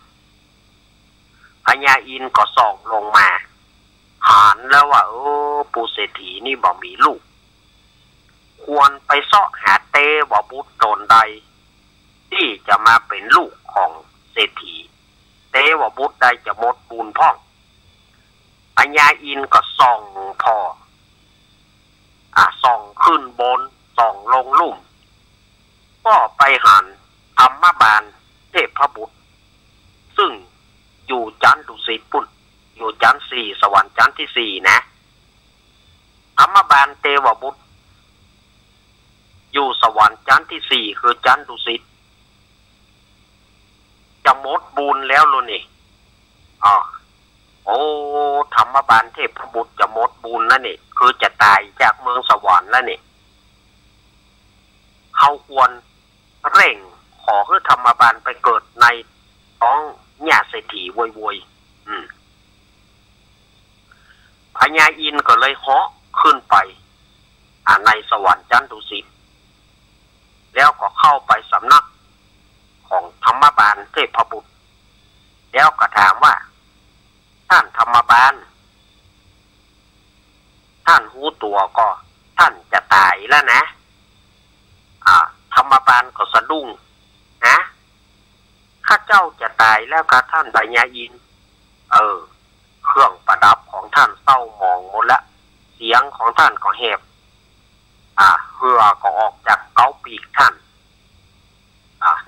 Speaker 1: ญาอินก็ส่องลงมาหานแล้วว่าปู่เศรษฐีนี่บ่มีลูกควรไปเสาะหาเตวบุตรตนใดที่จะมาเป็นลูกของเศรษฐีเตวบุตรใดจะหมดบุญพ่องปัญญาอินก็ส่องพอส่องขึ้นบนส่องลงลุ่มก็ไปหันธรรมบาลเทพบุตรซึ่งอยู่จันทุสิตปุ่นอยู่จันสี่สวรรค์จันที่สี่นะธรรมบาลเทวบุตรอยู่สวรรค์จันที่สี่คือจันทุสิตจะหมดบุญแล้วล่ะนี่ธรรมบาลเทพบุตรจะหมดบุญแล้วนี่คือจะตายจากเมืองสวรรค์แล้วนี่เขาควรเร่งขอให้ธรรมบาลไปเกิดในท้องญาเศรษฐีวยพญาอินก็เลยเหาะขึ้นไปในสวรรค์จันทุสิตแล้วก็เข้าไปสำนักของธรรมบาลเทพบุตรแล้วก็ถามว่าท่านธรรมบาลท่านหูตัวก็ท่านจะตายแล้วนะธรรมบาลก็สะดุ้งนะข้าเจ้าจะตายแล้วค่ะท่านพญาอินเครื่องประดับของท่านเศร้าหมองหมดละเสียงของท่านก็แหบเหือก็ออกจากเก้าปีกท่าน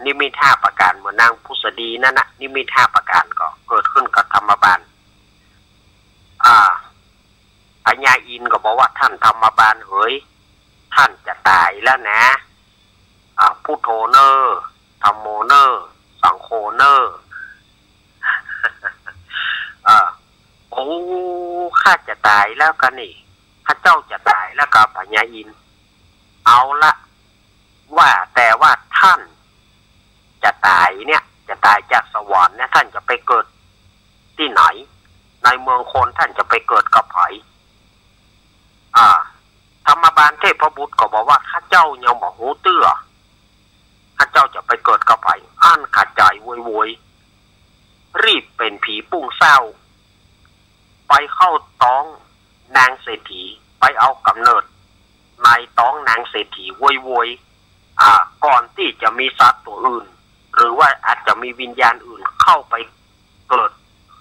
Speaker 1: นิมิต5ประการเหมือนนางพุษดีนั่นนะนิมิต5ประการก็เกิดขึ้นกับธรรมบาลพญาอินก็บอกว่าท่านธรรมบาลเฮ้ยท่านจะตายแล้วนะพุทโธเนอร์ธัมโมเนอร์สังโฆเนอร์ข้าจะตายแล้วกันนี่ข้าเจ้าจะตายแล้วกับพญาอินเอาละว่าแต่ว่าท่านจะตายเนี่ยจะตายจากสวรรค์เนี่ยท่านจะไปเกิดที่ไหนในเมืองคนท่านจะไปเกิดกับไผธรรมบาลเทพบุตรก็บอกว่าข้าเจ้ายังบอกหูเตื้อข้าเจ้าจะไปเกิดกับไผขาดใจโวยรีบเป็นผีปุ้งเศร้าไปเข้าท้องนางเศรษฐีไปเอากำเนิดในท้องนางเศรษฐีโวยก่อนที่จะมีสัตว์ตัวอื่นหรือว่าอาจจะมีวิญญาณอื่นเข้าไปเกิด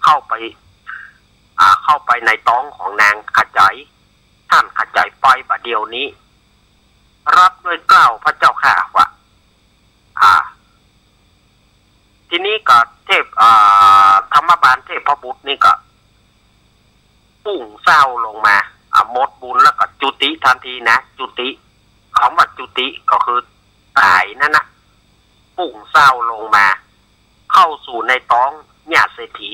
Speaker 1: เข้าไปในท้องของนางขจายท่านขจายไปบัดเดียวนี้รับด้วยเกล้าพระเจ้าข้าว่าทีนี้ก็เทพธรรมบาลเทพบุตรนี่ก็ปุ่งเศร้าลงมาหมดบุญแล้วก็จุติทันทีนะจุติคำว่าจุติก็คือตายนั่นนะปุ่งเศร้าลงมาเข้าสู่ในท้องญาเศรษฐี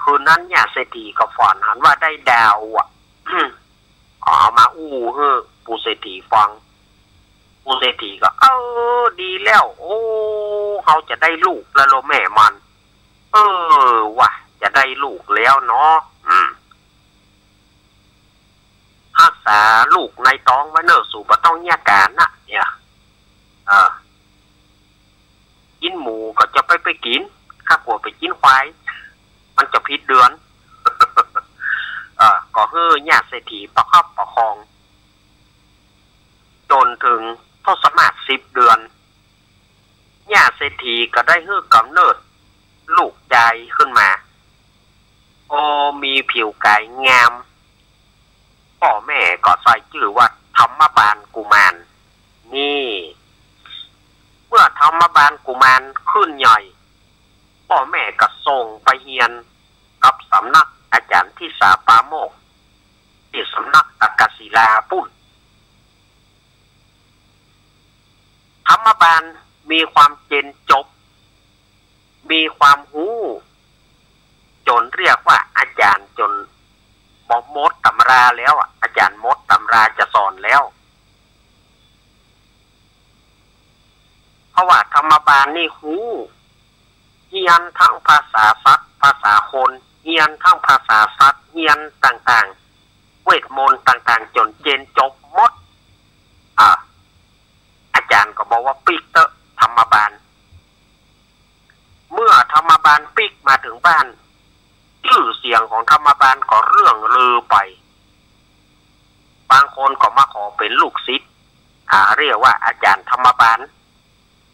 Speaker 1: คืนนั้นญาเศรษฐีก็ฝันหันว่าได้ดาวเอามาปู่เศรษฐีฟังปู่เศรษฐีก็ดีแล้วเขาจะได้ลูกแล้วแม่มันว่ะจะได้ลูกแล้วเนาะรักษาลูกในท้องไว้เนอะสู่บ่ต้องแยกกันนะเนี่ยกินหมูก็จะไปกินข้ากลัวไปกินควายมันจะพิษเดือนก็ญาติเศรษฐีประคับประคองจนถึงทศมาศ10 เดือนญาติเศรษฐีก็ได้กำเนิดลูกชายขึ้นมามีผิวกายงามพ่อแม่ก็ใส่ชื่อว่าธรรมบาลกุมารนี่เมื่อธรรมบาลกุมารขึ้นใหญ่พ่อแม่ก็ส่งไปเรียนกับสำนักอาจารย์ที่สาปาโมกที่สำนักตะกศิลาปุ่นธรรมบาลมีความเจนจบมีความรู้จนเรียกว่าอาจารย์จนหมดตำราแล้วอาจารย์หมดตำราจะสอนแล้วเพราะว่าธรรมบาลนี่รู้เรียนทั้งภาษาสัตว์ภาษาคนเรียนทั้งภาษาสัตว์เรียนต่างๆเวทมนต์ต่างๆจนเจนจบหมดอาจารย์ก็บอกว่าปิดเตอร์ธรรมบาลเมื่อธรรมบ บาลปิกมาถึงบ้านชื่อเสียงของธรรมบาลก็เรื่องลือไปบางคนก็มาขอเป็นลูกศิษย์เรียกว่าอาจารย์ธรรมบาล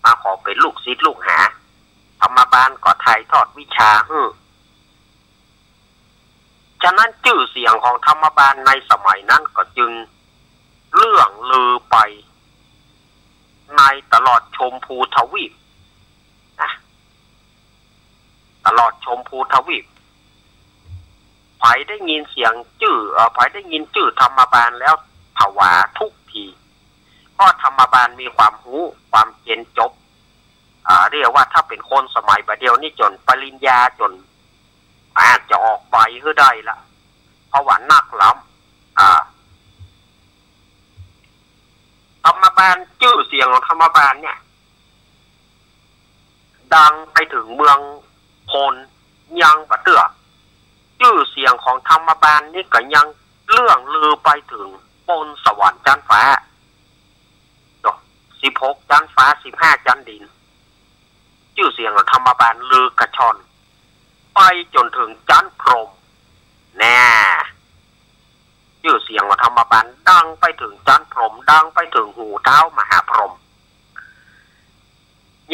Speaker 1: มาขอเป็นลูกศิษย์ลูกหาธรรมบาลก็ถ่ายทอดวิชาฉะนั้นชื่อเสียงของธรรมบาลในสมัยนั้นก็จึงเรื่องลือไปในตลอดชมพูทวีปนะตลอดชมพูทวีปใครได้ยินเสียงชื่อใครได้ยินชื่อธรรมบาลแล้วผวาทุกทีเพราะธรรมบาลมีความรู้ความเจนจบเรียกว่าถ้าเป็นคนสมัยบัดเดียวนี่จนปริญญาจนอาจจะออกใบก็ได้ละเพราะว่านักล้ำธรรมบาลชื่อเสียงของธรรมบาลเนี่ยดังไปถึงเมืองพลยังปะเตื้อชื่อเสียงของธรรมบาลนี่ก็ยังเรื่องลือไปถึงบนสวรรค์จันฟ้า16จันฟ้า15จันดินชื่อเสียงของธรรมบาลลือกระชอนไปจนถึงจันพรหมแน่ชื่อเสียงของธรรมบาลดังไปถึงจันพรหมดังไปถึงหูเท้ามหาพรหม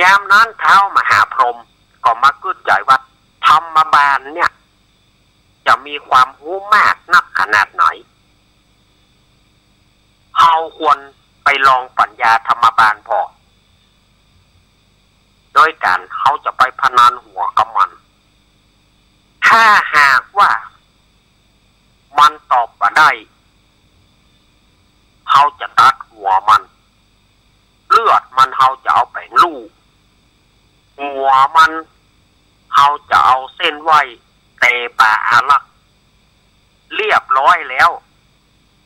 Speaker 1: ยามนั้นเท้ามหาพรหมก็มาคิดใจว่าธรรมบาลเนี่ยจะมีความรู้มากนักขนาดไหนเราควรไปลองปัญญาธรรมบาลพอโดยการเขาจะไปพนันหัวกับมันถ้าหากว่ามันตอบมาได้เขาจะตัดหัวมันเลือดมันเขาจะเอาแป่งลูกหัวมันเขาจะเอาเส้นไหวเตะป่าอารักเรียบร้อยแล้ว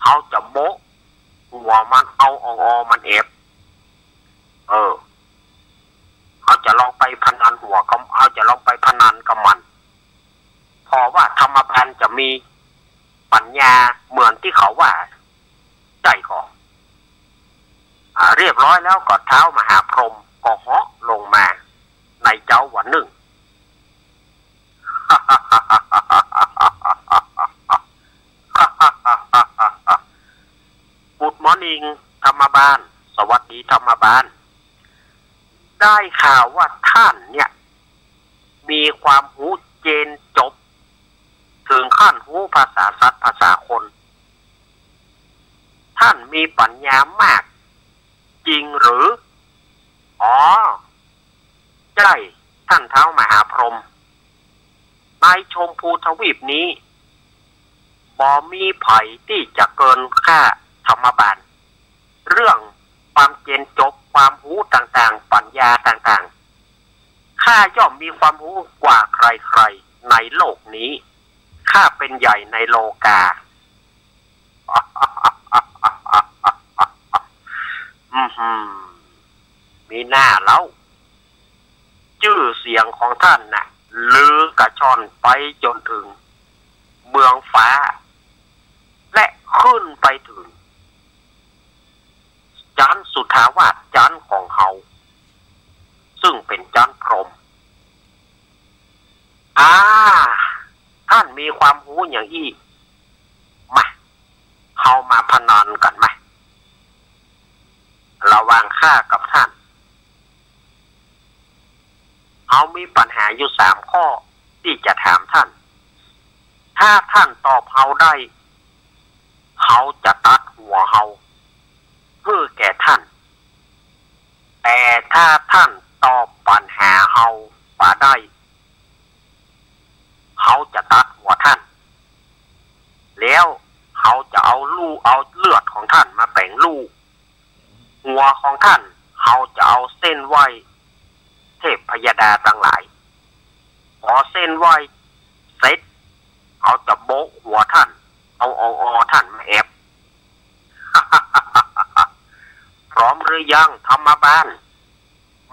Speaker 1: เขาจะโมกหัวมันเอามันเอฟเขาจะลองไปพนันหัวเขาจะลองไปพนันกับมันพอว่าธรรมบาลจะมีปัญญาเหมือนที่เขาว่าใจของเรียบร้อยแล้วก็เท้ามหาพรหมก็เหาะลงมาในเจ้าวันหนึ่ง Good morning ธรรมบาลสวัสดีธรรมบาลได้ข่าวว่าท่านเนี่ยมีความรู้เจนจบถึงขั้นรู้ภาษาสัตว์ภาษาคนท่านมีปัญญามากจริงหรือใช่ท่านเท้ามหาพรหมในชมพูทวีปนี้บ่มีไผที่จะเกินค่าธรรมบาลเรื่องความเจนจบความรู้ต่างๆปัญญาต่างๆข้าย่อมมีความรู้กว่าใครๆในโลกนี้ข้าเป็นใหญ่ในโลกา มีหน้าแล้วชื่อเสียงของท่านน่ะลือกระชอนไปจนถึงเมืองฟ้าและขึ้นไปถึงจันสุทาวาสจันของเฮาซึ่งเป็นจันพรหมท่านมีความรู้อย่างอี้มาเฮามาพนันกันไหมระหว่างข้ากับท่านเฮามีปัญหาอยู่3ข้อที่จะถามท่านถ้าท่านตอบเฮาได้เฮาจะตัดหัวเฮาเพื่อแก่ท่านแต่ถ้าท่านตอบปัญหาเฮาบ่ได้เฮาจะตัดหัวท่านแล้วเฮาจะเอาเลือดของท่านมาแบ่งลูกหัวของท่านเฮาจะเอาเส้นไหวเทพพยดาทั้งหลายพอเส้นไหวเสร็จเขาจะโบกหัวท่านเอาท่านมาแอบ พร้อมหรือยังธรรมบาล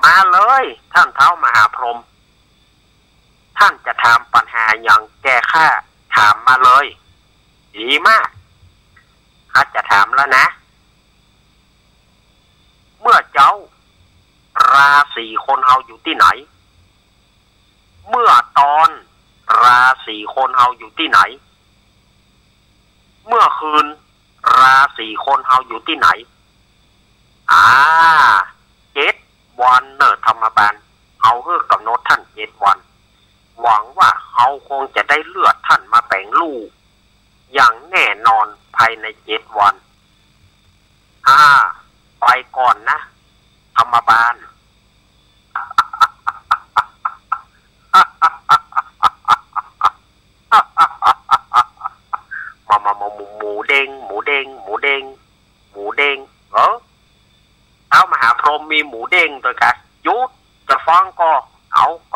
Speaker 1: มาเลยท่านเท้ามหาพรหมท่านจะถามปัญหาอย่างแก้ข้าถามมาเลยดีมากข้าจะถามแล้วนะเมื่อเจ้าราศีคนเฮาอยู่ที่ไหน เมื่อตอนราศีคนเฮาอยู่ที่ไหนเมื่อคืนราศีคนเฮาอยู่ที่ไหน7 วันเนอธรรมบาลเอาเพื่อกำหนดท่าน7 วันหวังว่าเขาคงจะได้เลือดท่านมาแปลงลูกอย่างแน่นอนภายใน7 วันไปก่อนนะธรรมบาลมาหมูเด้งเอามหาพรหมมีหมูเด้งด้วยกันยุดจะฟังก็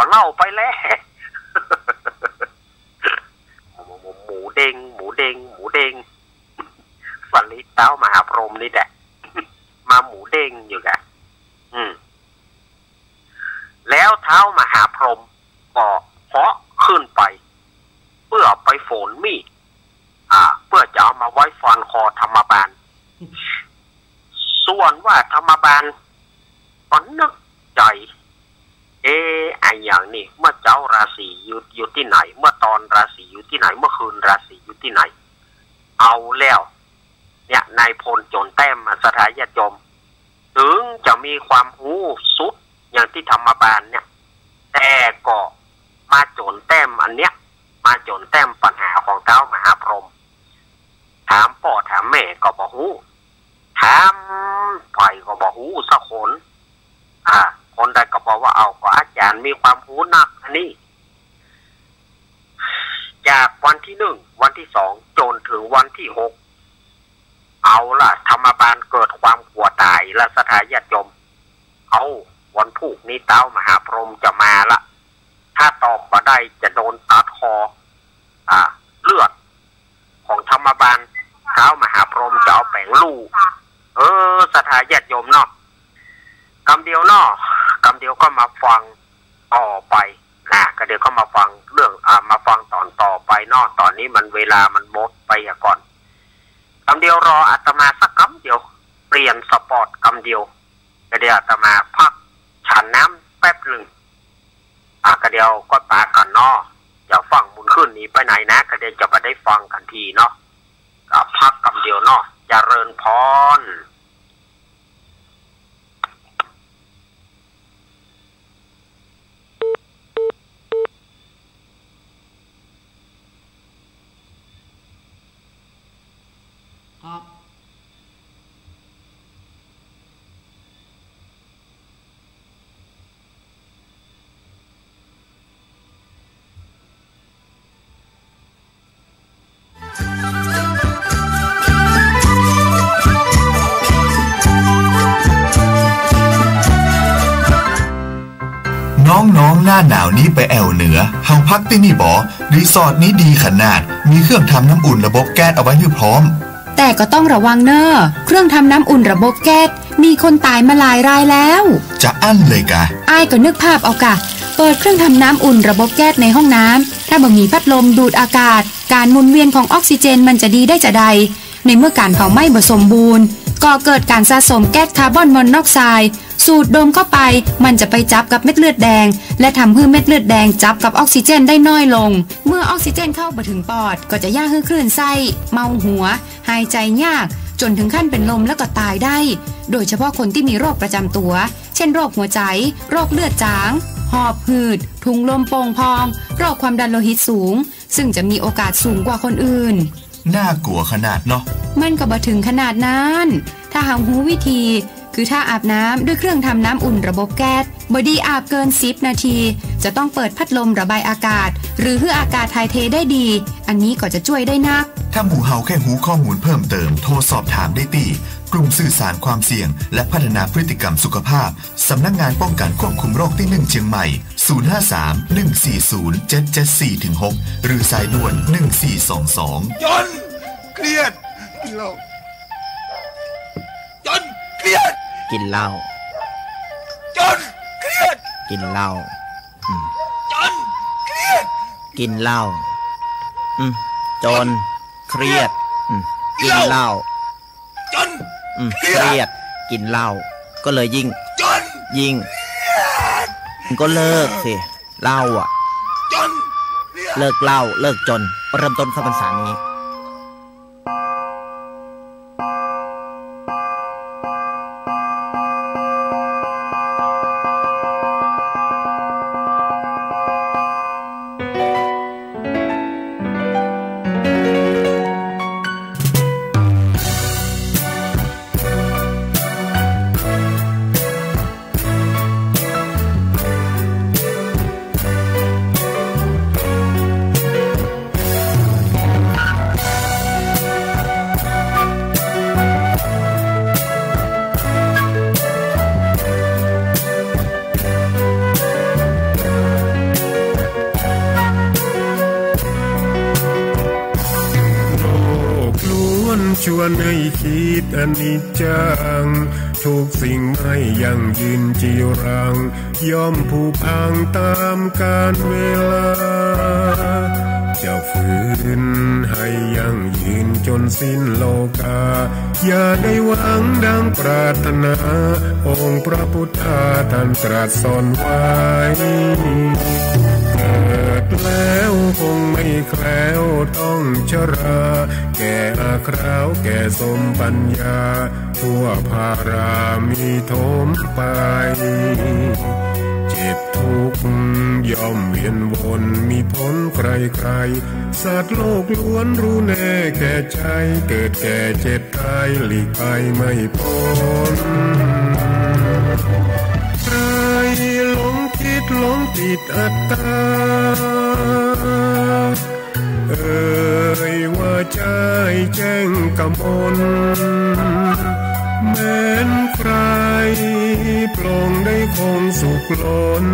Speaker 1: เล่าไปแล้วหมูเด้งฝันนี้เต้ามหาพรหมนี่แหละมาหมูเด้งอยู่กันแล้วเท้ามหาพรหมก็เหาะขึ้นไปเพื่อไปโฝนมีดเพื่อจะเอามาไว้ฟันคอธรรมบาลส่วนว่าธรรมบาลก็นึกใจไออย่างนี้เมื่อเจ้าราศีอยู่ที่ไหนเมื่อตอนราศีอยู่ที่ไหนเมื่อคืนราศีอยู่ที่ไหนเอาแล้วเนี่ยนายพลโจรแต้มสถาญาติโยมถึงจะมีความหูสุดอย่างที่ธรรมบาลเนี่ยแต่ก็มาโจรแต้มอันเนี้ยมาโจรแต้มปัญหาของเท้ามหาพรหมถามพ่อถามแม่ก็บอกหูถามไผ่ก็บอกหูสักคนคนใดก็บอกว่าเอาก็อาจารย์มีความหูหนักอันนี้จากวันที่1วันที่2จนถึงวันที่6เอาล่ะธรรมบาลเกิดความกลัวตายและสถาญาติโยมเอาวันพุธนี้เต้ามหาพรหมจะมาละถ้าตอบมาได้จะโดนตัดคอเลือดของธรรมบาลเท้ามหาพรหมจะเอาแปลงลูกสถาญาติโยมเนาะคำเดียวก็มาฟังต่อไปก็เดี๋ยวก็มาฟังเรื่องมาฟังตอนต่อไปเนาะตอนนี้มันเวลามันหมดไปก่อนคำเดียวรออาตมาสักคำเดียวเปลี่ยนสปอร์ตคำเดียวก็เดี๋ยวอาตมาพักฉันน้ำแป๊บหนึ่งก็เดี๋ยวก็ตากันเนาะอย่าฟังมุนขึ้นนี้ไปไหนนะก็เดี๋ยวจะมาได้ฟังกันทีเนาะก็พักคำเดียวเนาะเจริญพร
Speaker 2: ครับ
Speaker 3: น้องๆหน้าหนาวนี้ไปแอวเหนือเฮาพักที่นี่บ่รีสอร์ทนี้ดีขนาดมีเครื่องทำน้ำอุ่นระบบแก๊สเอาไว้ให้พร้อม
Speaker 4: แต่ก็ต้องระวังเนอะเครื่องทำน้ำอุ่นระบบแก๊สมีคนตายมาหลายรายแล้ว
Speaker 3: จะอั้นเลยกะ
Speaker 4: อ้ายก็นึกภาพเอากะเปิดเครื่องทำน้ำอุ่นระบบแก๊สในห้องน้ำถ้าบ่มีพัดลมดูดอากาศการหมุนเวียนของออกซิเจนมันจะดีได้จะใดในเมื่อการเผาไหม้บ่สมบูรณ์ก็เกิดการสะสมแก๊สคาร์บอนมอนอกไซด์สูดดมเข้าไปมันจะไปจับกับเม็ดเลือดแดงและทำให้เม็ดเลือดแดงจับกับออกซิเจนได้น้อยลงเมื่อออกซิเจนเข้าไปถึงปอดก็จะย่าให้คลื่นไส้เมาหัวหายใจยากจนถึงขั้นเป็นลมแล้วก็ตายได้โดยเฉพาะคนที่มีโรคประจำตัวเช่นโรคหัวใจโรคเลือดจางหอบหืดถุงลมโป่งพองโรคความดันโลหิตสูงซึ่งจะมีโอกาสสูงกว่าคนอื่น
Speaker 3: น่ากลัวขนาดเนาะ
Speaker 4: มันก็บ่ถึงขนาดนั้นถ้าหารู้วิธีคือถ้าอาบน้ำด้วยเครื่องทำน้ำอุ่นระบบแก๊สบอดี้อาบเกิน10 นาทีจะต้องเปิดพัดลมระบายอากาศหรือให้อากาศถ่ายเทได้ดีอันนี้ก็จะช่วยได้นัก
Speaker 3: ถ้าหมู่เฮาแค่หูข้อมูลเพิ่มเติมโทรสอบถามได้ที่กลุ่มสื่อสารความเสี่ยงและพัฒนาพฤติกรรมสุขภาพสำนักงานป้องกันควบคุมโรคที่1เชียงใหม่053-140-774-6หรือสายด่วน1422
Speaker 5: จนเครียดกินเหล้าจนเครียด
Speaker 6: กินเหล้า
Speaker 5: จนเครียด
Speaker 6: กินเหล้า
Speaker 5: จนเครียด
Speaker 6: กินเหล้าจนเครียดกินเหล้า
Speaker 5: จน
Speaker 6: เครียดกินเหล้าก็เลยยิ่งก็เลิกสิเหล้าอ่ะ เลิกเหล้าเลิกจนเริ่มต้นเข้าพรรษานี้
Speaker 7: ชวนให้คิดอนิจจังทุกสิ่งไม่ยั่งยืนจีรังย่อมผุพังตามกาลเวลาจะฝืนให้ยั่งยืนจนสิ้นโลกาอย่าได้หวังดังปรารถนาองค์พระพุทธาท่านตรัสสอนไว้เกิดแล้วคงไม่แคล้วต้องชราแก่อาคราวแก่สมปัญญาทั่วภารามีโถมไปเจ็บทุกข์ย่อมเวียนวนมีพ้นใครๆสัตว์โลกล้วนรู้แน่แก่ใจเกิดแก่เจ็บตายหลีกไปไม่พ้นใครหลงคิดหลงติดอัตตาว่าใจแจ้งกำมลแม้นใครปลงได้คงสุขล้น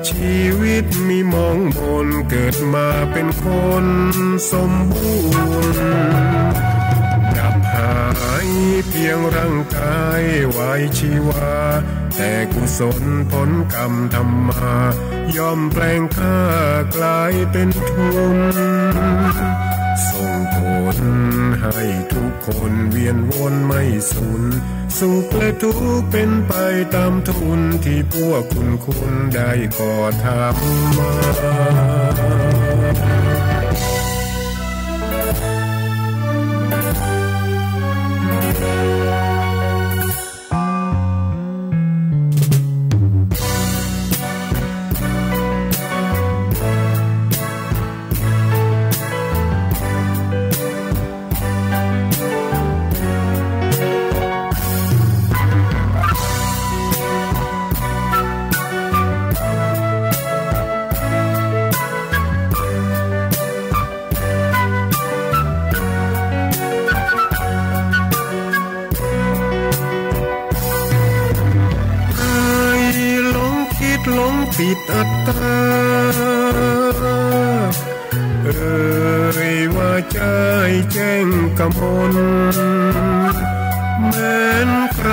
Speaker 7: ชีวิตมีมองมนเกิดมาเป็นคนสมบูรณ์ดับหายเพียงร่างกายไว้ชีวาแต่กุศลผลกรรมธรรมาย่อมแปลงค่ากลายเป็นทุนส่งผลให้ทุกคนเวียนวนไม่สูญสุขและทุกข์เป็นไปตามทุนที่พวกคุณได้ก่อทำมาติดอัตตาว่าใจแจ้งกำมลแม้นใคร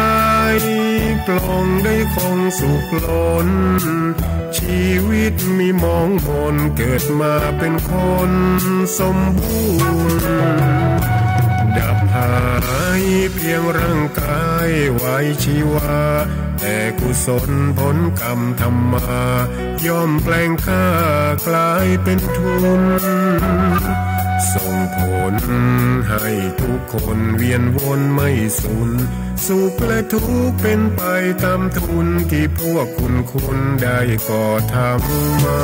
Speaker 7: ปลงได้คงสุขล้นชีวิตมีมองมนเกิดมาเป็นคนสมบูรณ์ดับหายเพียงร่างกายไว้ชีวาแต่กุศลผลกรรมธรรมาย่อมแปลงค่ากลายเป็นทุนส่งผลให้ทุกคนเวียนวนไม่สูญสุขและทุกข์เป็นไปตามทุนที่พวกคุณได้ก่อทำมา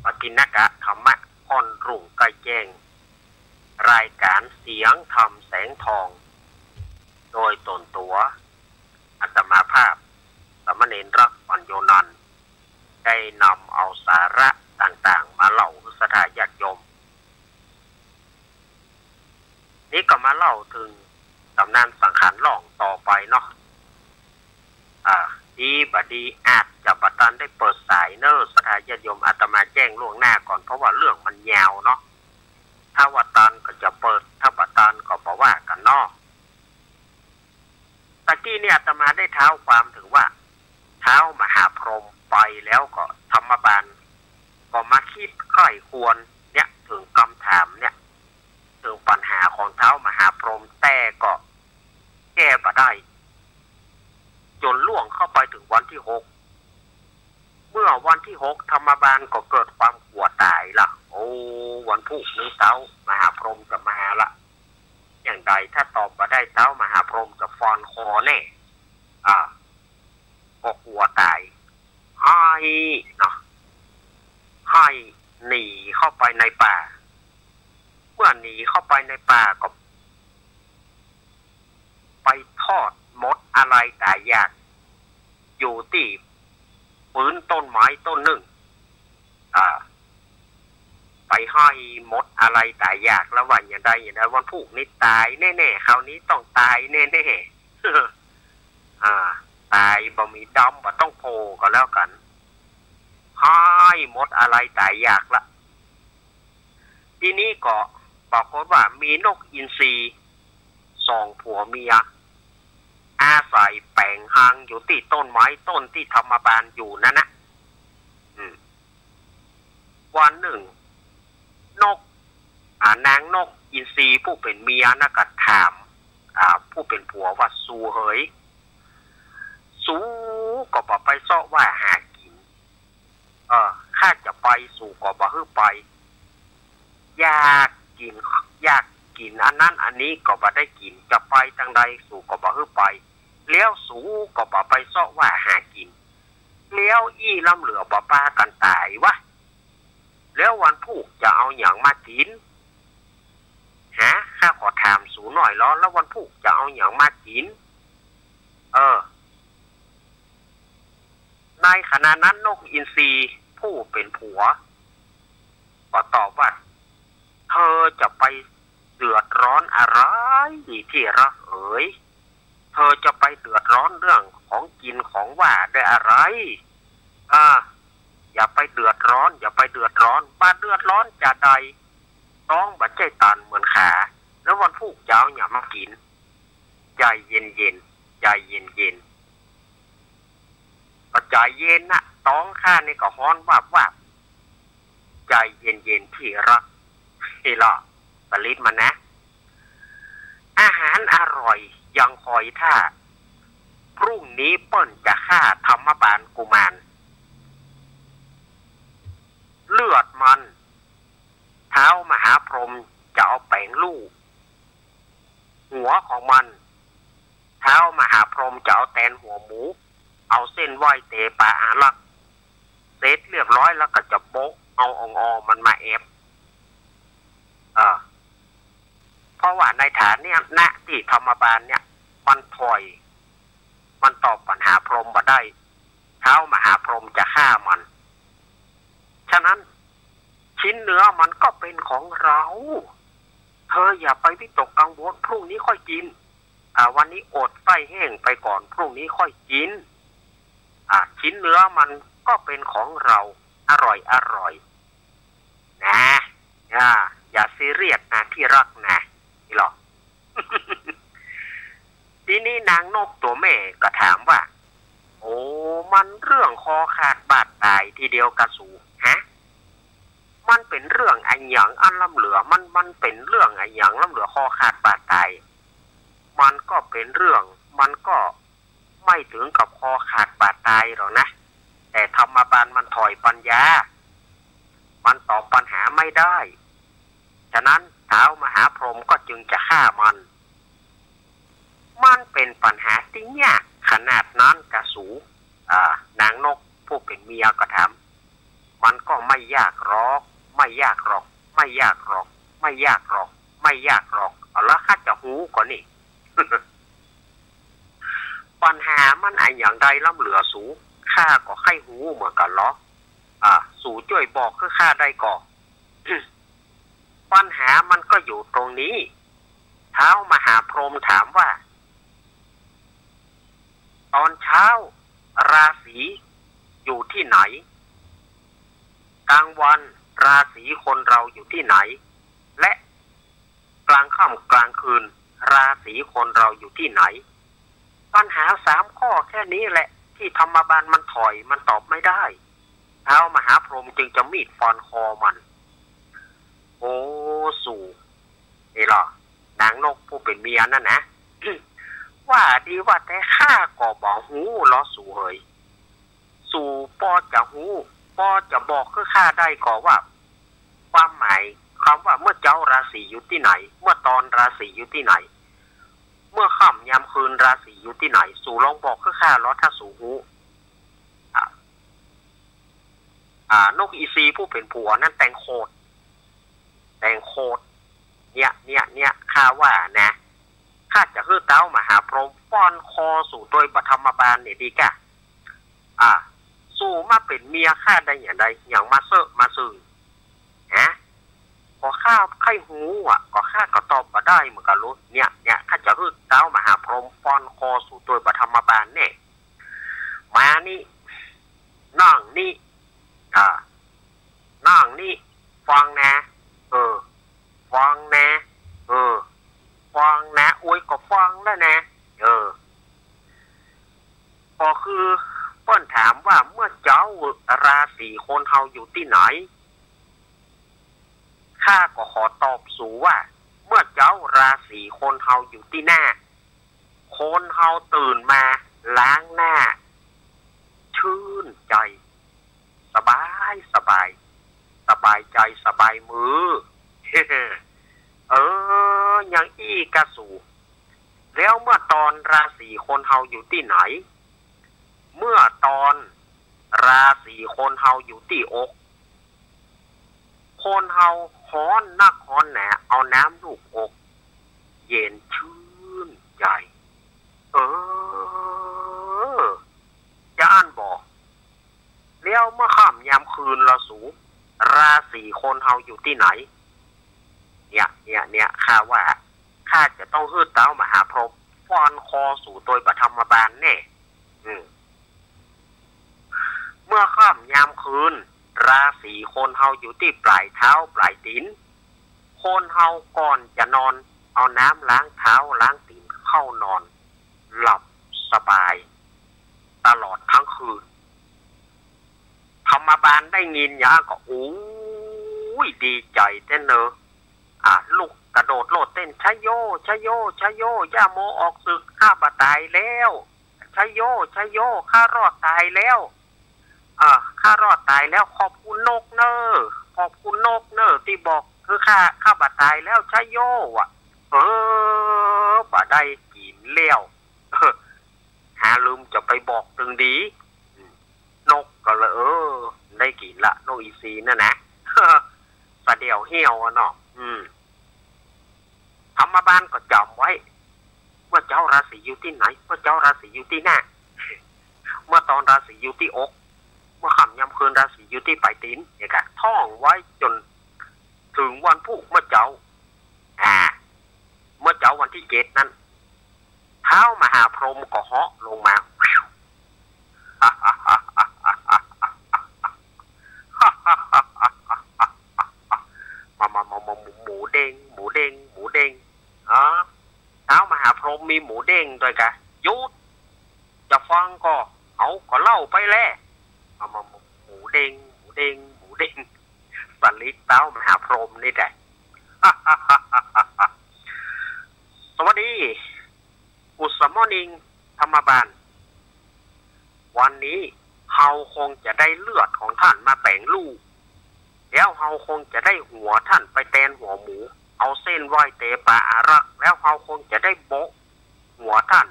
Speaker 1: ปฏิณกะธรรมะอ่อนรุ่งใกล้แจ้งรายการเสียงธรรมแสงทองโดยตนตัวอาตมาภาพสามเณรรักปัญโยนันท์ได้ นำเอาสาระต่างๆมาเล่าสถาญาติโยมนี่ก็มาเล่าถึงตำนานสังขารหล่องต่อไปเนาะดีบดีอาจจะบัดตันได้เปิดสายเนอร์สถาญาติโยมอาตมาแจ้งล่วงหน้าก่อนเพราะว่าเรื่องมันยาวเนาะถ้าวัดตันก็จะเปิดถ้าบัดตันก็บอกว่ากันเนาะตะกี้เนี่ยอาตมาได้เท้าความถึงว่าเท้ามหาพรหมไปแล้วก็ธรรมบาลก็มาคิดค่อยควรเนี่ยถึงคำถามเนี่ยถึงปัญหาของเท้ามหาพรหมแต่ก็แก้บ่ได้จนล่วงเข้าไปถึงวันที่6เมื่อวันที่6ธรรมบาลก็เกิดความกลัวตายละโอ้วันพุธนี้เท้ามหาพรหมจะมาละอย่างใดถ้าตอบมาได้เท้ามหาพรหมจะฟอนคอแน่ก็กลัวตายให้เนาะให้หนีเข้าไปในป่าเมื่อหนีเข้าไปในป่าก็ไปทอดมดอะไรตายยากอยู่ที่ปืนต้นไม้ต้นหนึ่งไปให้มดอะไรตายยากแล้ววันอย่างใดวันพุธนี้ตายแน่ๆคราวนี้ต้องตายแน่ๆตายบ่มีดำบ่ต้องโผล่ก็แล้วกันให้มดอะไรตายยากละทีนี้ก็ปรากฏว่ามีนกอินทรี2ผัวเมียอาศัยแปลงหางอยู่ที่ต้นไม้ต้นที่ธรรมบาลอยู่นั่นนะวันหนึ่งนกนางนกอินทรีผู้เป็นเมียน่ะก็ถามผู้เป็นผัวว่าสู้เฮยสู้ก็บอกไปเสาะว่าหากินข้าจะไปสู่ก็บอกให้ไปอยากกินอันนั้นอันนี้ก็บ่ได้กินจะไปทางใดสู่ก็บ่ให้ไปเลี้ยวสู่ก็บ่ไปเสาะว่าหากินเลี้ยวอี้ล้ำเหลือบ่ปากันตายวะแล้ววันพุธจะเอาอย่างมากินข้าขอถามสู่หน่อยแล้ววันพุธจะเอาอย่างมากินในขณะนั้นนกอินทรีผู้เป็นผัวก็ตอบว่าเธอจะไปเดือดร้อนอะไรที่รักเอ๋ยเธอจะไปเดือดร้อนเรื่องของกินของว่าได้อะไรอย่าไปเดือดร้อนบ้าเดือดร้อนจะใดต้องบัดใจตันเหมือนขาแล้ววันพุธเจ้าอย่ามากินใจเย็นก็ใจเย็นนะต้องข้านี่ก็ฮ้อนว่าใจเย็นที่รักที่ล่ะผลิตมันนะอาหารอร่อยยังคอยท่าพรุ่งนี้เปิ้นจะฆ่าธรรมบาลกุมารเลือดมันเท้ามหาพรหมจะเอาแป้งลูกหัวของมันเท้ามหาพรหมจะเอาแตนหัวหมูเอาเส้นไหวเตปาอาลักเสร็จเรียบร้อยแล้วก็จะโป๊ะเอามันมาเอฟเพราะว่าในฐานเนี่ยณที่ธรรมบาลเนี่ยมันถอยมันตอบปัญหาพรหมบ่ได้เท้ามหาพรหมจะฆ่ามันฉะนั้นชิ้นเนื้อมันก็เป็นของเราเธออย่าไปวิตกกังวลพรุ่งนี้ค่อยกินวันนี้อดไส้แห้งไปก่อนพรุ่งนี้ค่อยกินชิ้นเนื้อมันก็เป็นของเราอร่อยนะอย่าซีเรียสนะที่รักนะนี่หรอ ทีนี้นางนกตัวแม่ก็ถามว่าโอ้มันเรื่องคอขาดบาดตายทีเดียวกระสูมันเป็นเรื่องไอ้หยังอันล้ำเหลือมันเป็นเรื่องไอ้หยังล้ำเหลือคอขาดบาดตายมันก็เป็นเรื่องมันก็ไม่ถึงกับคอขาดบาดตายหรอกนะแต่ธรรมบาลมันถอยปัญญามันตอบปัญหาไม่ได้ฉะนั้นท้าวมหาพรหมก็จึงจะฆ่ามันเป็นปัญหาที่ยากขนาดนั้นกระสูนางนกผู้เป็นเมียก็ถามมันก็ไม่ยากหรอกเอาละข้าจะหูก่อนนี่ ปัญหามันไอ้อย่างใดล้ำเหลือสูข้าก็ไข้หูเหมือนกันหรอ สู่ช่วยบอกคือข้าได้ก่อ ปัญหามันก็อยู่ตรงนี้เท้ามหาพรหมถามว่าตอนเช้าราศีอยู่ที่ไหนกลางวันราศีคนเราอยู่ที่ไหนและกลางค่ำกลางคืนราศีคนเราอยู่ที่ไหนปัญหา3 ข้อแค่นี้แหละที่ธรรมบาลมันถอยมันตอบไม่ได้เท้ามหาพรหมจึงจะมีดฟันคอมันโอ้สู่นี่หรอนางนกผู้เป็นเมียนั่นนะ ว่าดีว่าแต่ข้าก็บอกหูล้อสู่เฮยสู่ปอจะหูปอจะบอกคือข้าได้ก่อว่าความหมายคำว่าเมื่อเจ้าราศีอยู่ที่ไหนเมื่อตอนราศีอยู่ที่ไหนเมื่อค่ำยามคืนราศีอยู่ที่ไหนสู่ลองบอกคือข้าล้อถ้าสู่หูนกอีซีผู้เป็นผัวนั่นแต่งโคตรเนี่ยข้าว่านะข้าจะฮื้อเต้ามหาพรหมป้อนคอสู่โดยปฐมบาลเนี่ยดีกะสู่มาเป็นเมียข้าได้อย่างใดอย่างมาเซอะมาซื่อฮะพอข้าไข้หูก็ข้าก็ตอบมาได้เหมือนกันรู้เนี่ยข้าจะฮื้อเต้ามหาพรหมป้อนคอสู่โดยปฐมบาลเนี่ยมานี่นั่งนี่นั่งนี่ฟังนะฟังนะฟังนะโอ้ยก็ฟังแล้วนะก็คือเปิ้นถามว่าเมื่อเจ้าราศีคนเฮาอยู่ที่ไหนข้าก็ขอตอบสู่ว่าเมื่อเจ้าราศีคนเฮาอยู่ที่หน้าคนเฮาตื่นมาล้างหน้าชื่นใจสบายใจสบายมือ อย่างอี้กระสูแล้วเมื่อตอนราศีคนเฮาอยู่ที่ไหนเมื่อตอนราศีคนเฮาอยู่ที่อกคนเฮาฮ้อนนักฮ้อนแหนเอาน้ำลูกอกเย็นชื่นใจจะอ่านบอกแล้วเมื่อค่ำยามคืนละสูราศีคนเฮาอยู่ที่ไหนเนี่ยข้าว่าข้าจะต้องฮื้อเต้ามหาพรหมฟ้อนคอสู่โดยปฐมบาลแน่เมื่อค่ำยามคืนราศีคนเฮาอยู่ที่ปลายเท้าปลายตีนคนเฮาก่อนจะนอนเอาน้ำล้างเท้าล้างตีนเข้านอนหลับสบายตลอดทั้งคืนธรรมบาลได้ยินยาก็โอ้ยดีใจเต้นเนอะลูกกระโดดโลดเต้นชัยโยย่าโมออกศึกข้าบาตายแล้วชัยโยข้ารอดตายแล้วข้ารอดตายแล้วขอบคุณนกเนอที่บอกคือข้าบาตายแล้วชัยโยบาได้กินเลี้ยวหาลืมจะไปบอกตึงดีนกก็เลยได้กินละนกอีซีนั่นนะปลาเดี่ยวเหี่ยวเนาะธรรมบาลก็จำไว้เมื่อเจ้าราศีอยู่ที่ไหนเมื่อเจ้าราศีอยู่ที่หน้าเมื่อตอนราศีอยู่ที่อกเมื่อค่ำยามคืนราศีอยู่ที่ปลายตีนเนี่ยค่ะท่องไว้จนถึงวันพุธเมื่อเจ้าวันที่7นั้นเท้ามหาพรหมก็เหาะลงมาหมูเด้งเท้ามหาพรหมมีหมูเด้งด้วยกะยุดจะฟังก็เอาก็เล่าไปแล้วหมูเด้งสลิดเท้ามหาพรหมนี่แหละ สวัสดีกุศลมอนิงธรรมบาลวันนี้เฮาคงจะได้เลือดของท่านมาแปลงลูกแล้วเฮาคงจะได้หัวท่านไปแทนหัวหมูเอาเส้นไหว้เตปาอารักแล้วเฮาคงจะได้โบะหัวท่าน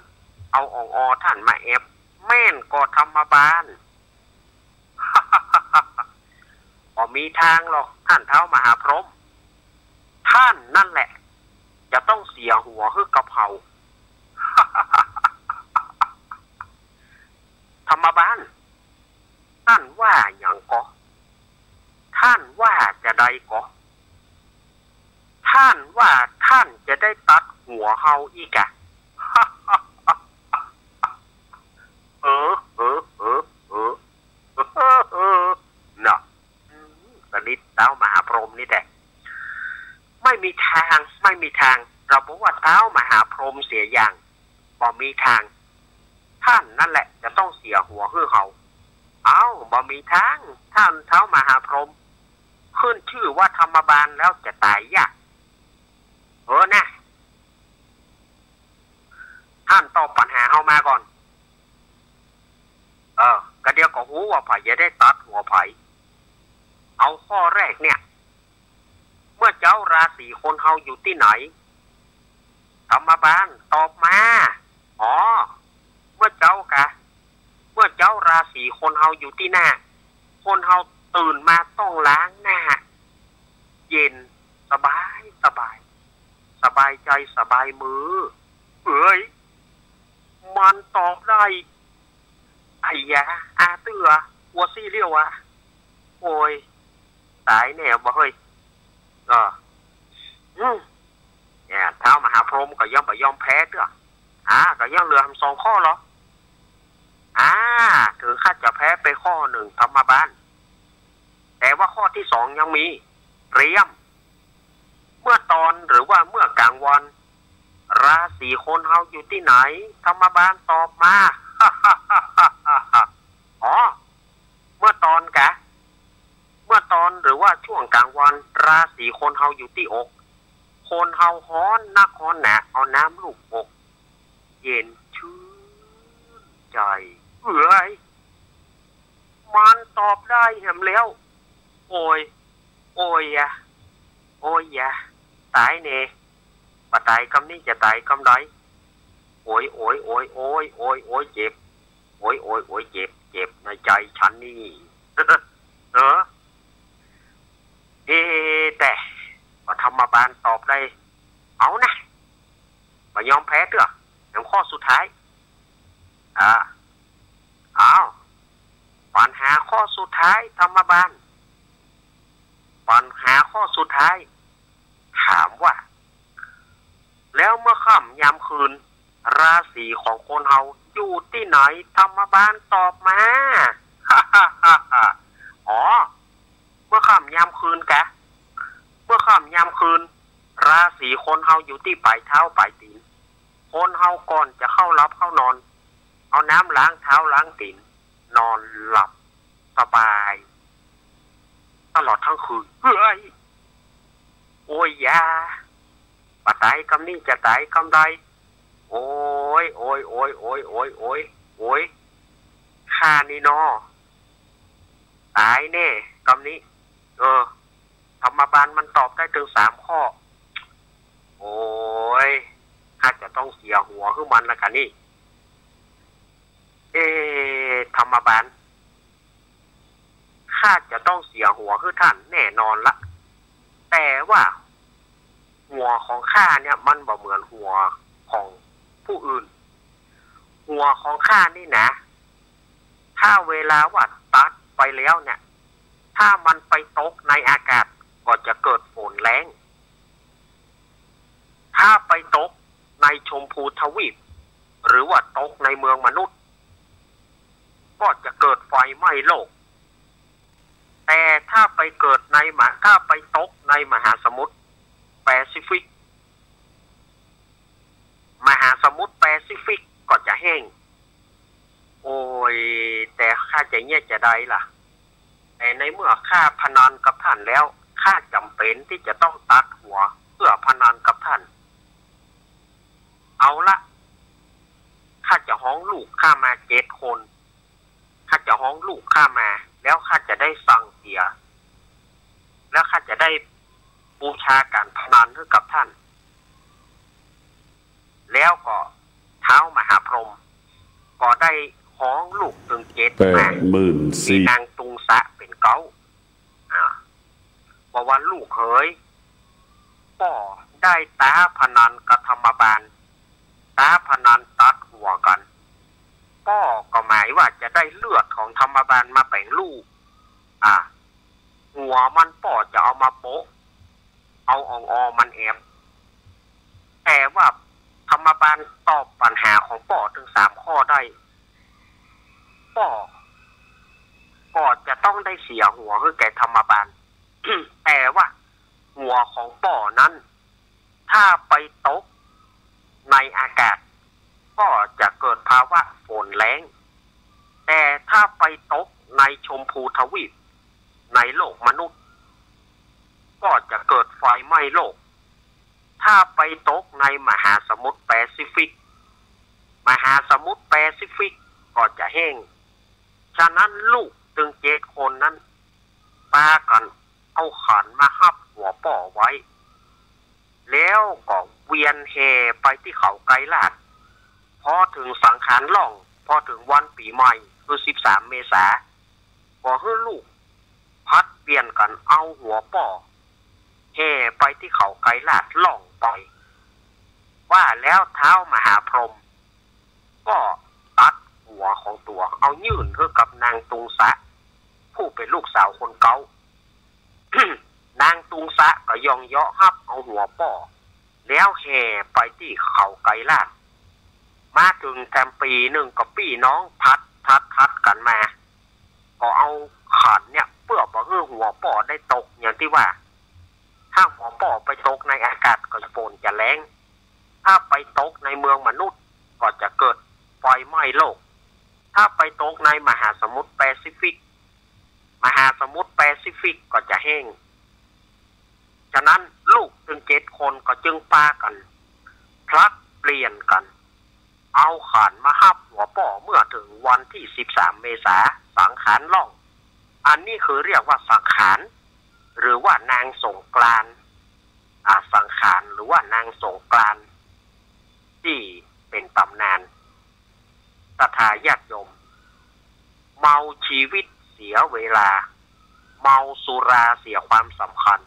Speaker 1: เอาอ่องท่านมาเอฟแม่นก็ธรรมบาล ก็มีทางหรอกท่านเท้ามหาพรหมท่านนั่นแหละจะต้องเสียหัวคือกะเพรา ธรรมบาลท่านว่าอย่างก็ ก็ท่านว่าท่านจะได้ตัดหัวเฮาอีกอะเนาะสนิทเท้ามหาพรหมนี่แหละไม่มีทางเราบอกว่าเท้ามหาพรหมเสียอย่างบ่มีทางท่านนั่นแหละจะต้องเสียหัวคือเขาบ่มีทางท่านเท้ามหาพรหมขึ้นชื่อว่าธรรมบาลแล้วจะตายยากนะท่านตอบปัญหาเฮามาก่อนก็เดี๋ยวก็รู้ว่าไผจะได้ตัดหัวไผเอาข้อแรกเนี่ยเมื่อเจ้าราศีคนเฮาอยู่ที่ไหนธรรมบาลตอบมาเมื่อเจ้าราศีคนเฮาอยู่ที่หน้าคนเฮาตื่นมาต้องล้างหน้าเย็นสบายใจสบายมือมันตอบได้ไอ้ยาอาเตือวัวซี่เรียวโอ้ยตายแน่บ่เฮ้ยเนี่ยเท้ามหาพรหมก็ย่อมแพ้เด้อก็ย่อมเหลือทำ2ข้อเหรอถึงข้าจะแพ้ไปข้อ1ธรรมบาลแต่ว่าข้อที่2ยังมีเตรียมเมื่อตอนหรือว่าเมื่อกลางวันราศีคนเฮาอยู่ที่ไหนธรรมบาลตอบมาเมื่อตอนหรือว่าช่วงกลางวันราศีคนเฮาอยู่ที่อกคนเฮาฮ้อนนักฮ้อนหนาเอาน้ำลูบอกเย็นชื่นใจมันตอบได้แหมแล้วโอ้ยตายเน่ปะตายกำนี้จะตายกำใดโอ้ยเจ็บโอ้ยเจ็บในใจฉันนี่แต่ธรรมบาลตอบได้เอานะไม่ยอมแพ้เด้ออย่างข้อสุดท้ายปัญหาข้อสุดท้ายธรรมบาลปัญหาข้อสุดท้ายถามว่าแล้วเมื่อค่ำยามคืนราศีของคนเฮาอยู่ที่ไหนธรรมบาลตอบมาเมื่อค่ำยามคืนราศีคนเฮาอยู่ที่ปลายเท้าปลายตีนคนเฮาก่อนจะเข้ารับเข้านอนเอาน้ำล้างเท้าล้างตีนนอนหลับสบายตลอดทั้งคืนโอ้ยยาปะตายกำนี้จะตายกำใดโอ้ยข้านี่นอตายแน่กำนี้ธรรมบาลมันตอบได้ถึง3ข้อโอ้ยข้าจะต้องเสียหัวขึ้นมันละกันนี่ธรรมบาลข้าจะต้องเสียหัวขึ้นท่านแน่นอนละแต่ว่าหัวของข้าเนี่ยมันบ่เหมือนหัวของผู้อื่นหัวของข้านี่นะถ้าเวลาว่าตัดไปแล้วเนี่ยถ้ามันไปตกในอากาศก็จะเกิดฝนแรงถ้าไปตกในชมพูทวีปหรือว่าตกในเมืองมนุษย์ก็จะเกิดไฟไหม้โลกแต่ถ้าไปตกในมหาสมุทรแปซิฟิกก็จะแห้งโอ้ยแต่ข้าจะเงียบจะได้ล่ะแต่ในเมื่อข้าพนันกับท่านแล้วข้าจำเป็นที่จะต้องตัดหัวเพื่อพนันกับท่านเอาละข้าจะฮ้องลูกข้ามา7 คนข้าจะฮ้องลูกข้ามาแล้วข้าจะได้สั่งเสียแล้วข้าจะได้บูชาการพนันให้กับท่านแล้วก็เท้ามหาพรหมก็ได้ฮ้องลูกถึง7 มามีนางตุงสะเป็นเก้าบอกว่าลูกเขยก็ได้ตาพนันกับธรรมบาลตาพนันตัดหัวกันก็หมายว่าจะได้เลือดของธรรมบาลมาแบ่งลูก หัวมันป่อจะเอามาโปะเอาอ่องมันแอบแต่ว่าธรรมบาลตอบปัญหาของป่อถึง3 ข้อได้ป่อก็จะต้องได้เสียหัวคือแก่ธรรมบาล แต่ว่าหัวของป่อนั้นถ้าไปตกในอากาศก็จะเกิดภาวะฝนแล้งแต่ถ้าไปตกในชมพูทวีปในโลกมนุษย์ก็จะเกิดไฟไหม้โลกถ้าไปตกในมหาสมุทรแปซิฟิกมหาสมุทรแปซิฟิกก็จะแห้งฉะนั้นลูกจึง7 คนนั้นปากันเอาขันมาหับหัวป่อไว้แล้วก็เวียนแห่ไปที่เขาไกรลาดพอถึงสังขารล่องพอถึงวันปีใหม่คือ13 เมษายนก็ให้ลูกพัดเปลี่ยนกันเอาหัวป่อแห่ไปที่เขาไกรลาดล่องไปว่าแล้วเท้ามหาพรหมก็ตัดหัวของตัวเอายื่นให้กับนางตุงสะผู้เป็นลูกสาวคนเก่า นางตุงสะก็ยองเยาะฮับเอาหัวป่อแล้วแห่ไปที่เขาไกรลาดมาถึงแคมปีหนึ่งก็พี่น้องพัดกันมาก็เอาขันเนี่ยเพื่อบอกให้หัวป่อได้ตกอย่างที่ว่าถ้าหัวป่อไปตกในอากาศก็ฝนจะแรงถ้าไปตกในเมืองมนุษย์ก็จะเกิดไฟไหม้โลกถ้าไปตกในมหาสมุทรแปซิฟิกมหาสมุทรแปซิฟิกก็จะแห้งฉะนั้นลูกจึง7 คนก็จึงปากันพลัดเปลี่ยนกันเอาขันมาหับหัวป่อเมื่อถึงวันที่13 เมษายนสังขารล่องอันนี้คือเรียกว่าสังขารหรือว่านางสงกรานต์สังขารหรือว่านางสงกรานต์ที่เป็นตำนานศรัทธาญาติโยมเมาชีวิตเสียเวลาเมาสุราเสียความสำคัญ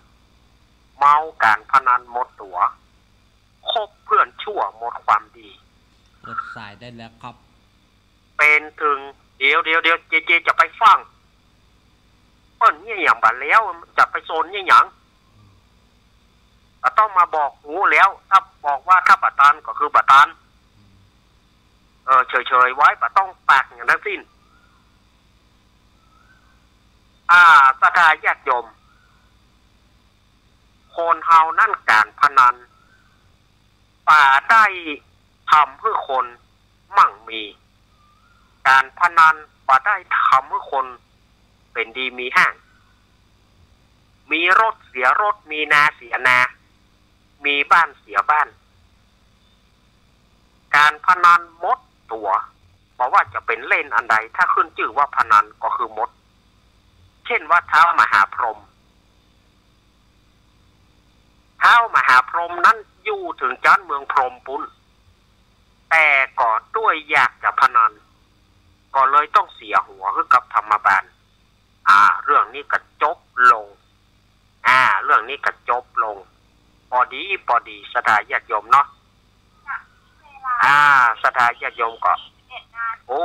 Speaker 1: เมาการพนันหมดตัวคบเพื่อนชั่วหมดความดี
Speaker 2: รถสายได้แล้วครับ
Speaker 1: เป็นถึงเดี๋ยวเจจะไปฟังเปิ้นเนี่ยอย่างบัดแล้วจะไปโซนเนี่ยอย่างต้องมาบอกหูแล้วถ้าบอกว่าถ้าบัดตันก็คือบัดตันเฉยไว้บัดต้องปากอย่างนั้นสิ้นศรัทธาญาติโยมคนเฮานั่นการพนันป่าได้ทำเพื่อคนมั่งมีการพนันป่าได้ทำเพื่อคนเป็นดีมีห้างมีรถเสียรถมีนาเสียนามีบ้านเสียบ้านการพนันหมดตัวเพราะว่าจะเป็นเล่นอันใดถ้าขึ้นชื่อว่าพนันก็คือหมดเช่นว่าท้าวมหาพรหมนั้นอยู่ถึงจ้านเมืองพรหมปุ้นแต่ก็ด้วยอยากจะพนันก็เลยต้องเสียหัวให้กับธรรมบาลเรื่องนี้ก็จบลงเรื่องนี้ก็จบลงพอดีศรัทธาญาติโยมเนาะศรัทธาญาติโยมก็โอ้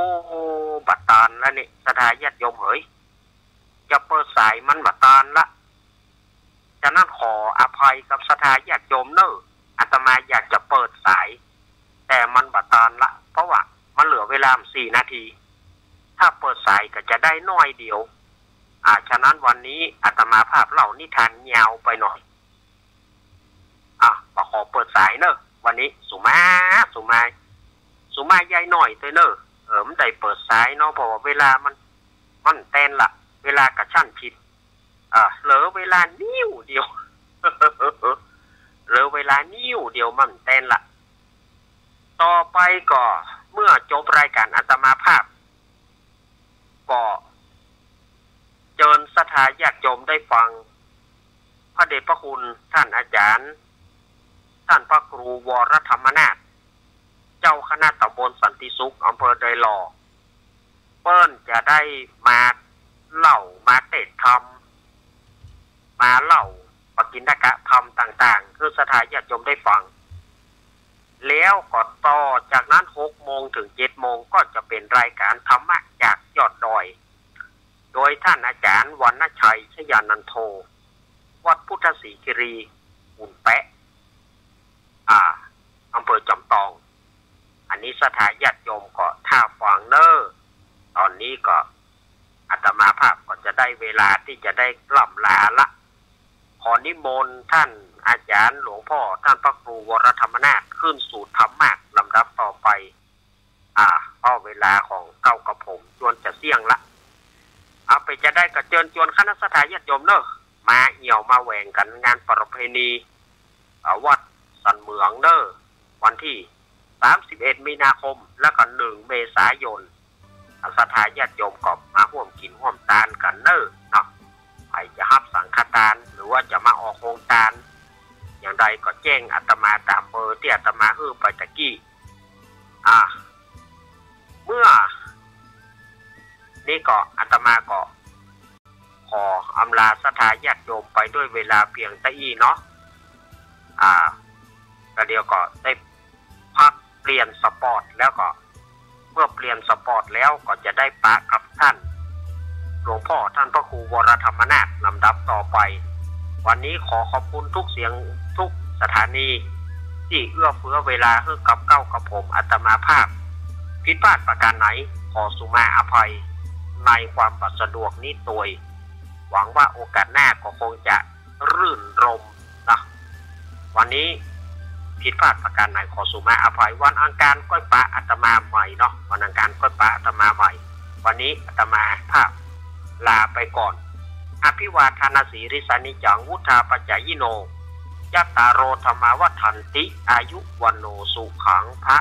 Speaker 1: บัดตานแล้วนี่ศรัทธาญาติโยมเฮ้ยจะเปิดสายมันบัดตานละฉะนั้นขออภัยกับศรัทธาญาติโยมเนอะอาตมาอยากจะเปิดสายแต่มันบัดตานละเพราะว่ามันเหลือเวลา4 นาทีถ้าเปิดสายก็จะได้น้อยเดียวฉะนั้นวันนี้อาตมาภาพเล่านิทานยาวไปหน่อยก็ขอเปิดสายเนอะวันนี้สุมายายหน่อยตัวเนอะมันได้เปิดสายเนาะเพราะว่าเวลามันแตนละเวลากระชั้นชิดเหลือเวลานิ้วเดียว เหลือเวลานิ้วเดียวมันแตนละต่อไปก็เมื่อจบรายการอาตมาภาพก็เชิญศรัทธาญาติโยมได้ฟังพระเดชพระคุณท่านอาจารย์ท่านพระครูวรธรรมนาถเจ้าคณะตำบลสันติสุขอำเภอไดหล่อเปิ้นจะได้มาเล่ามาเทศธรรมมาเล่าปกิณกะธรรมต่างๆคือศรัทธาญาติโยมได้ฟังแล้วก็ต่อจากนั้น6 โมงถึง 7 โมงก็จะเป็นรายการธรรมะจากยอดดอยโดย ยท่านอาจารย์วรรณชัยชยานันโทวัดพุทธศรีคิรีอุ่นแปะอำเภอจอมตองอันนี้สถานญาติโยมก็ท่าฟังเนอร์ตอนนี้ก็อาตมาภาพก็จะได้เวลาที่จะได้กล่ำลาละขอนิมนต์ท่านอาจารย์หลวงพ่อท่านพระครูวรธรรมนาถขึ้นสู่ธรรมะลำดับต่อไปก็เวลาของเก้ากับผมจวนจะเสี่ยงละเอาไปจะได้กระเจิญจวนคณะสถานญาติโยมเนอะมาเหี่ยวมาแหวงกันงานประเพณีวัดสันเหมืองเนอะวันที่31มีนาคมและก็1เมษายนสถานญาติโยมก็มาร่วมกินร่วมทานกันเนอะเนาะใครจะรับสังฆทานหรือว่าจะมาออกโครงทานอย่างใดก็แจ้งอาตมาตามเบอร์ที่อาตมาฮื้อไปตะกี้เมื่อนี่ก็อาตมาก็ขออำลาสถานญาติโยมไปด้วยเวลาเพียงแต่เนาะแล้วเดี๋ยวก็ได้พักเปลี่ยนสปอร์ตแล้วก็เมื่อเปลี่ยนสปอร์ตแล้วก็จะได้ปะกับท่านหลวงพ่อท่านพระครูวรธรรมนาถลำดับต่อไปวันนี้ขอขอบคุณทุกเสียงทุกสถานีที่เอื้อเฟื้อเวลาให้กับเก้ากับผมอาตมาภาพผิดพลาดประการไหนขอสุมาอภัยในความบัดสะดวกนี้ตัวหวังว่าโอกาสหน้าก็คงจะรื่นรมนะวันนี้ผิดพลาดประการไหนขอสุมาอภัยวันอังคารก้อยปะอาตมาใหม่เนาะวันอังคารก้อยปะอาตมาใหม่วันนี้อาตมาภาพลาไปก่อนอภิวาทนาสีริสานิจังวุธาปัจจยิโนยัตตาโรธรรมวัฏันติอายุวันโนสุขังพระ